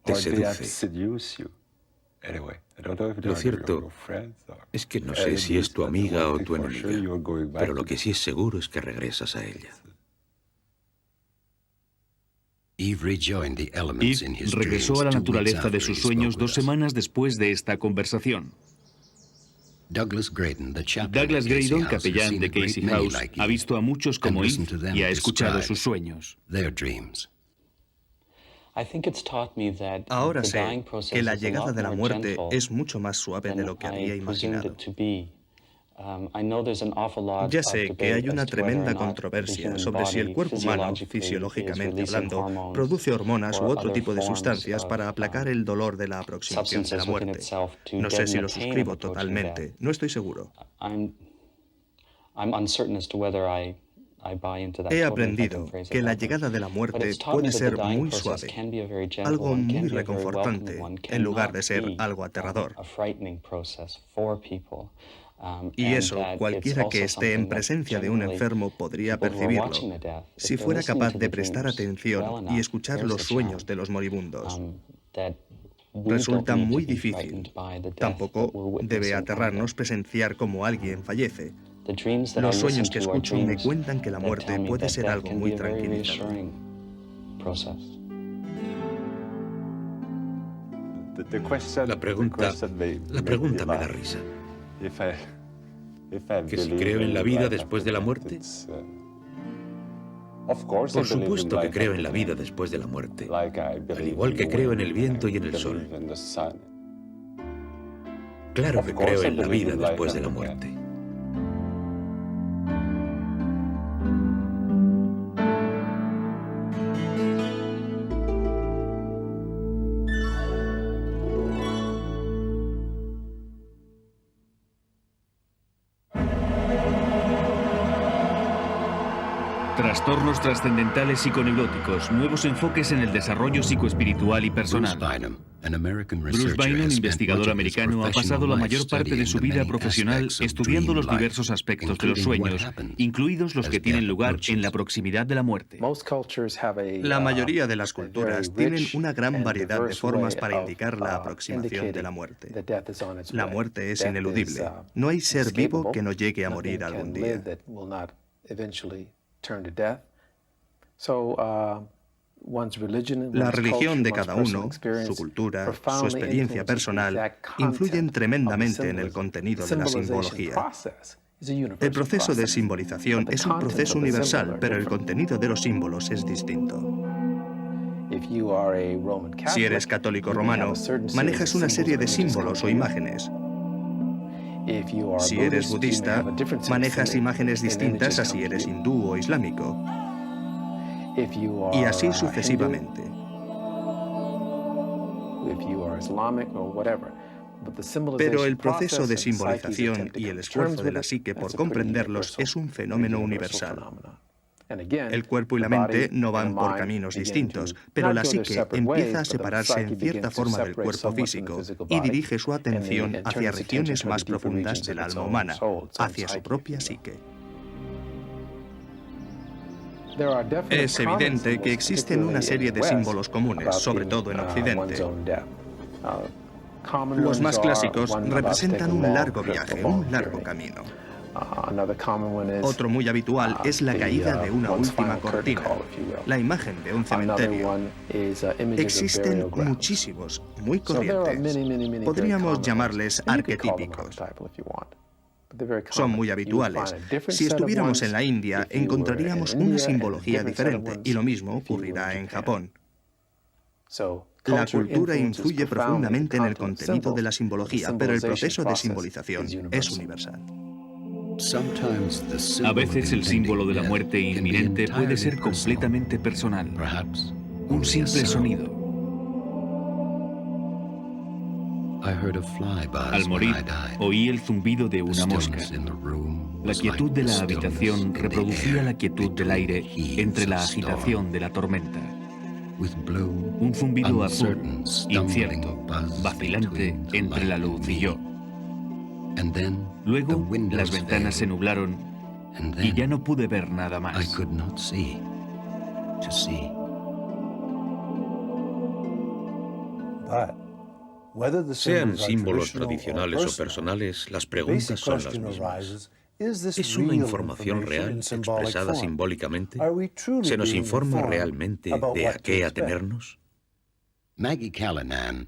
D: Te seduce. Lo cierto es que no sé si es tu amiga o tu enemiga, pero lo que sí es seguro es que regresas a ella.
A: Yves regresó a la naturaleza de sus sueños 2 semanas después de esta conversación. Douglas Graydon, capellán de Casey House, ha visto a muchos como Yves y ha escuchado sus sueños.
C: Ahora sé que la llegada de la muerte es mucho más suave de lo que había imaginado. Ya sé que hay una tremenda controversia sobre si el cuerpo humano, fisiológicamente hablando, produce hormonas u otro tipo de sustancias para aplacar el dolor de la aproximación de la muerte. No sé si lo suscribo totalmente, no estoy seguro. He aprendido que la llegada de la muerte puede ser muy suave, algo muy reconfortante, en lugar de ser algo aterrador. Y eso, cualquiera que esté en presencia de un enfermo podría percibirlo, si fuera capaz de prestar atención y escuchar los sueños de los moribundos. Resulta muy difícil. Tampoco debe aterrarnos presenciar cómo alguien fallece. Los sueños que escucho me cuentan que la muerte puede ser algo muy tranquilizador.
D: La pregunta me da risa. ¿Que si creo en la vida después de la muerte? Por supuesto que creo en la vida después de la muerte, al igual que creo en el viento y en el sol. Claro que creo en la vida después de la muerte.
A: Trastornos trascendentales psiconeuróticos, nuevos enfoques en el desarrollo psicoespiritual y personal. Bruce Bynum, investigador americano, ha pasado la mayor parte de su vida profesional estudiando los diversos aspectos de los sueños, incluidos los que tienen lugar en la proximidad de la muerte.
C: La mayoría de las culturas tienen una gran variedad de formas para indicar la aproximación de la muerte. La muerte es ineludible. No hay ser vivo que no llegue a morir algún día. La religión de cada uno, su cultura, su experiencia personal, influyen tremendamente en el contenido de la simbología. El proceso de simbolización es un proceso universal, pero el contenido de los símbolos es distinto. Si eres católico romano, manejas una serie de símbolos o imágenes. Si eres budista, manejas imágenes distintas a si eres hindú o islámico. Y así sucesivamente. Pero el proceso de simbolización y el esfuerzo de la psique por comprenderlos es un fenómeno universal. El cuerpo y la mente no van por caminos distintos, pero la psique empieza a separarse en cierta forma del cuerpo físico y dirige su atención hacia regiones más profundas del alma humana, hacia su propia psique. Es evidente que existen una serie de símbolos comunes, sobre todo en Occidente. Los más clásicos representan un largo viaje, un largo camino. Otro muy habitual es la caída de una última cortina, la imagen de un cementerio. Existen muchísimos, muy corrientes. Podríamos llamarles arquetípicos. Son muy habituales. Si estuviéramos en la India, encontraríamos una simbología diferente, y lo mismo ocurrirá en Japón. La cultura influye profundamente en el contenido de la simbología, pero el proceso de simbolización es universal.
A: A veces el símbolo de la muerte inminente puede ser completamente personal. Un simple sonido. Al morir, oí el zumbido de una mosca. La quietud de la habitación reproducía la quietud del aire entre la agitación de la tormenta. Un zumbido azul, incierto, vacilante entre la luz y yo. Luego, las ventanas se nublaron y ya no pude ver nada más.
D: Sean símbolos tradicionales o personales, las preguntas son las mismas. ¿Es una información real expresada simbólicamente? ¿Se nos informa realmente de a qué atenernos?
A: Maggie Callanan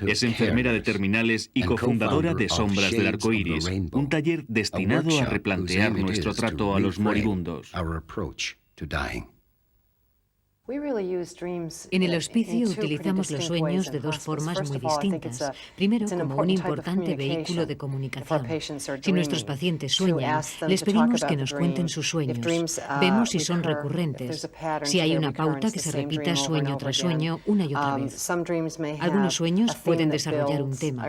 A: es enfermera de terminales y cofundadora de Sombras del Arco Iris, un taller destinado a replantear nuestro trato a los moribundos.
B: En el hospicio utilizamos los sueños de dos formas muy distintas. Primero, como un importante vehículo de comunicación. Si nuestros pacientes sueñan, les pedimos que nos cuenten sus sueños. Vemos si son recurrentes, si hay una pauta que se repita sueño tras sueño una y otra vez. Algunos sueños pueden desarrollar un tema.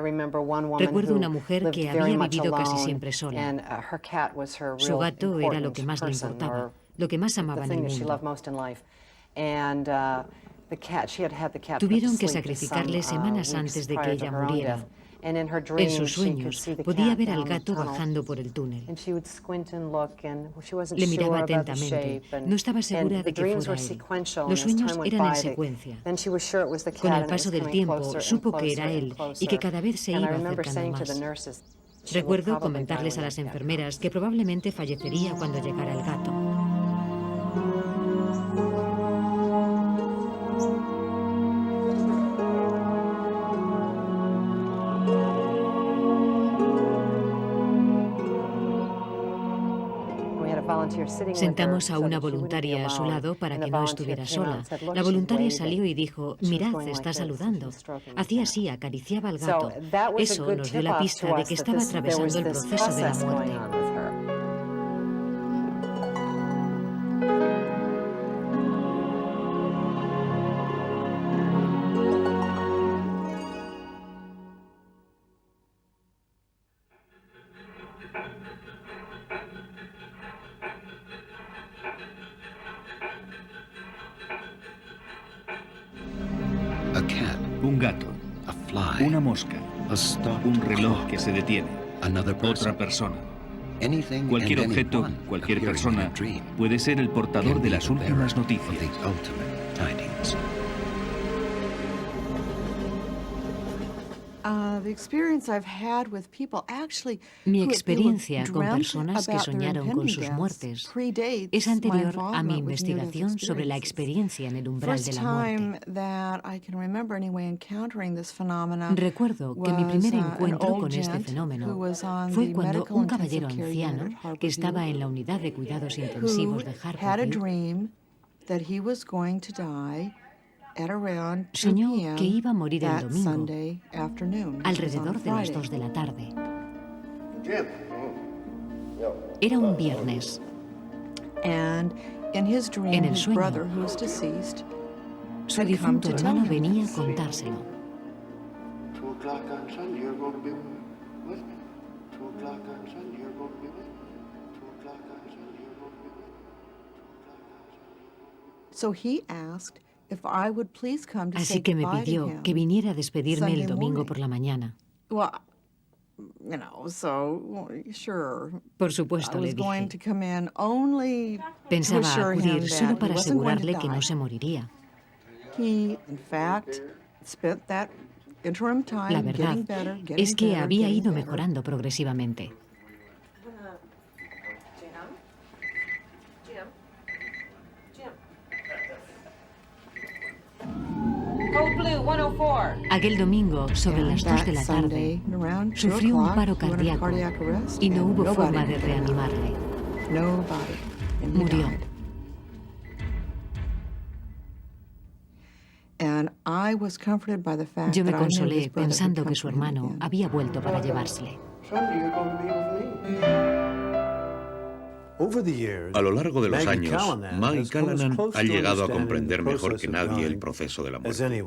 B: Recuerdo una mujer que había vivido casi siempre sola. Su gato era lo que más le importaba, lo que más amaba en el mundo. Tuvieron que sacrificarle semanas antes de que ella muriera. En sus sueños podía ver al gato bajando por el túnel. Le miraba atentamente. No estaba segura de que fuera él. Los sueños eran en secuencia. Con el paso del tiempo supo que era él y que cada vez se iba acercando más. Recuerdo comentarles a las enfermeras que probablemente fallecería cuando llegara el gato. Sentamos a una voluntaria a su lado para que no estuviera sola. La voluntaria salió y dijo, mirad, está saludando. Hacía así, acariciaba al gato. Eso nos dio la pista de que estaba atravesando el proceso de la muerte.
A: Un gato, una mosca, un reloj que se detiene, otra persona. Cualquier objeto, cualquier persona puede ser el portador de las últimas noticias.
B: Mi experiencia con personas que soñaron con sus muertes es anterior a mi investigación sobre la experiencia en el umbral de la muerte. Recuerdo que mi primer encuentro con este fenómeno fue cuando un caballero anciano que estaba en la unidad de cuidados intensivos de Harborview soñó que iba a morir el domingo, alrededor de las 2 de la tarde. Era un viernes. En el sueño, su difunto hermano venía a contárselo. Así que me pidió que viniera a despedirme el domingo por la mañana. Por supuesto, le dije. Pensaba acudir solo para asegurarle que no se moriría. La verdad es que había ido mejorando progresivamente. Aquel domingo, sobre las 2 de la tarde, sufrió un paro cardíaco y no hubo forma de reanimarle. Murió. Yo me consolé pensando que su hermano había vuelto para llevársele.
D: A lo largo de los años, Maggie Callanan ha llegado a comprender mejor que nadie el proceso de la muerte.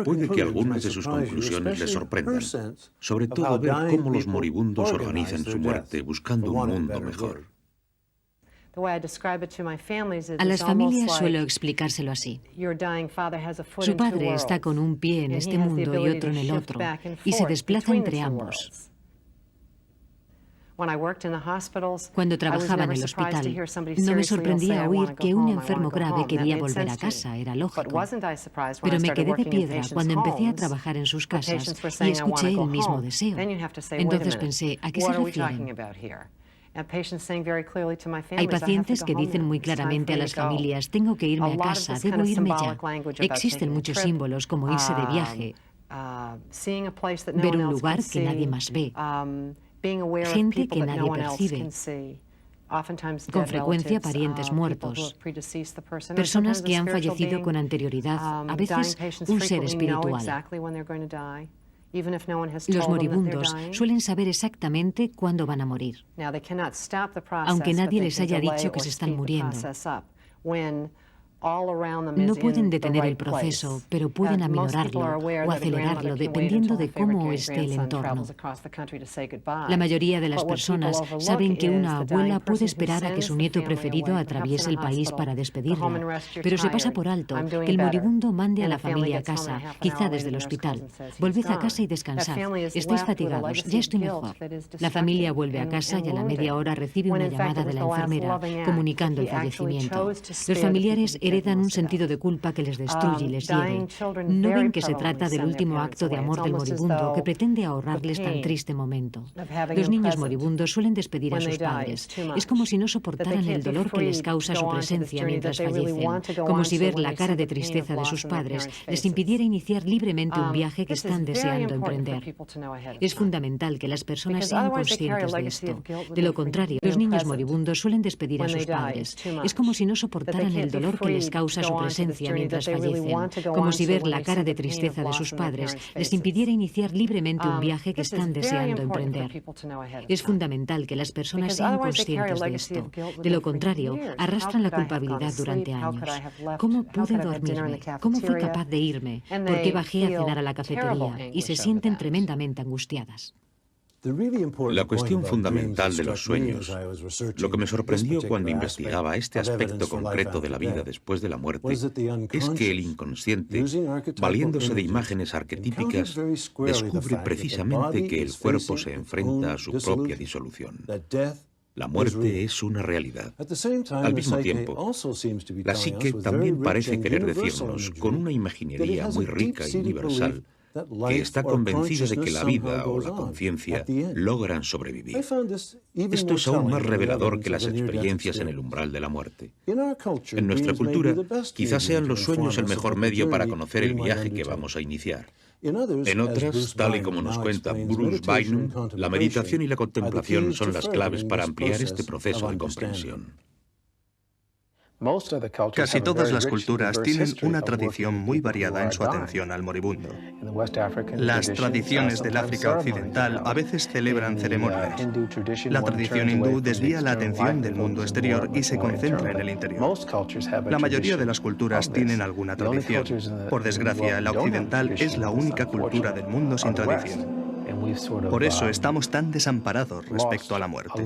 D: Puede que algunas de sus conclusiones le sorprendan, sobre todo ver cómo los moribundos organizan su muerte buscando un mundo mejor.
B: A las familias suelo explicárselo así. Su padre está con un pie en este mundo y otro en el otro, y se desplaza entre ambos. Cuando trabajaba en el hospital, no me sorprendía oír que un enfermo grave quería volver a casa, era lógico. Pero me quedé de piedra cuando empecé a trabajar en sus casas y escuché el mismo deseo. Entonces pensé, ¿a qué se refieren? Hay pacientes que dicen muy claramente a las familias, tengo que irme a casa, debo irme ya. Existen muchos símbolos como irse de viaje, ver un lugar que nadie más ve, gente que nadie percibe, con frecuencia parientes muertos, personas que han fallecido con anterioridad, a veces un ser espiritual. Los moribundos suelen saber exactamente cuándo van a morir, aunque nadie les haya dicho que se están muriendo. No pueden detener el proceso, pero pueden aminorarlo o acelerarlo dependiendo de cómo esté el entorno. La mayoría de las personas saben que una abuela puede esperar a que su nieto preferido atraviese el país para despedirla, pero se pasa por alto que el moribundo mande a la familia a casa, quizá desde el hospital. Volved a casa y descansad. Estáis fatigados, ya estoy mejor. La familia vuelve a casa y a la media hora recibe una llamada de la enfermera comunicando el fallecimiento. Los familiares heredan un sentido de culpa que les destruye y les hiere. No ven que se trata del último acto de amor del moribundo que pretende ahorrarles tan triste momento. Los niños moribundos suelen despedir a sus padres. Es como si no soportaran el dolor que les causa su presencia mientras fallecen, como si ver la cara de tristeza de sus padres les impidiera iniciar libremente un viaje que están deseando emprender. Es fundamental que las personas sean conscientes de esto. De lo contrario, los niños moribundos suelen despedir a sus padres. Es como si no soportaran el dolor que les causa su presencia mientras fallecen, como si ver la cara de tristeza de sus padres les impidiera iniciar libremente un viaje que están deseando emprender. Es fundamental que las personas sean conscientes de esto. De lo contrario, arrastran la culpabilidad durante años. ¿Cómo pude dormirme? ¿Cómo fui capaz de irme? ¿Por qué bajé a cenar a la cafetería? Y se sienten tremendamente angustiadas.
D: La cuestión fundamental de los sueños, lo que me sorprendió cuando investigaba este aspecto concreto de la vida después de la muerte, es que el inconsciente, valiéndose de imágenes arquetípicas, descubre precisamente que el cuerpo se enfrenta a su propia disolución. La muerte es una realidad. Al mismo tiempo, la psique también parece querer decirnos, con una imaginería muy rica y universal, que está convencida de que la vida o la conciencia logran sobrevivir. Esto es aún más revelador que las experiencias en el umbral de la muerte. En nuestra cultura, quizás sean los sueños el mejor medio para conocer el viaje que vamos a iniciar. En otras, tal y como nos cuenta Bruce Bynum, la meditación y la contemplación son las claves para ampliar este proceso de comprensión.
C: Casi todas las culturas tienen una tradición muy variada en su atención al moribundo. Las tradiciones del África Occidental a veces celebran ceremonias. La tradición hindú desvía la atención del mundo exterior y se concentra en el interior. La mayoría de las culturas tienen alguna tradición. Por desgracia, la occidental es la única cultura del mundo sin tradición. Por eso estamos tan desamparados respecto a la muerte.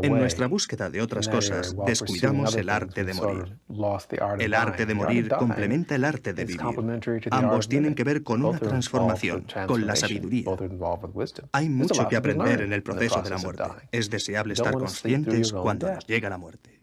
C: En nuestra búsqueda de otras cosas, descuidamos el arte de morir. El arte de morir complementa el arte de vivir. Ambos tienen que ver con una transformación, con la sabiduría. Hay mucho que aprender en el proceso de la muerte. Es deseable estar conscientes cuando nos llega la muerte.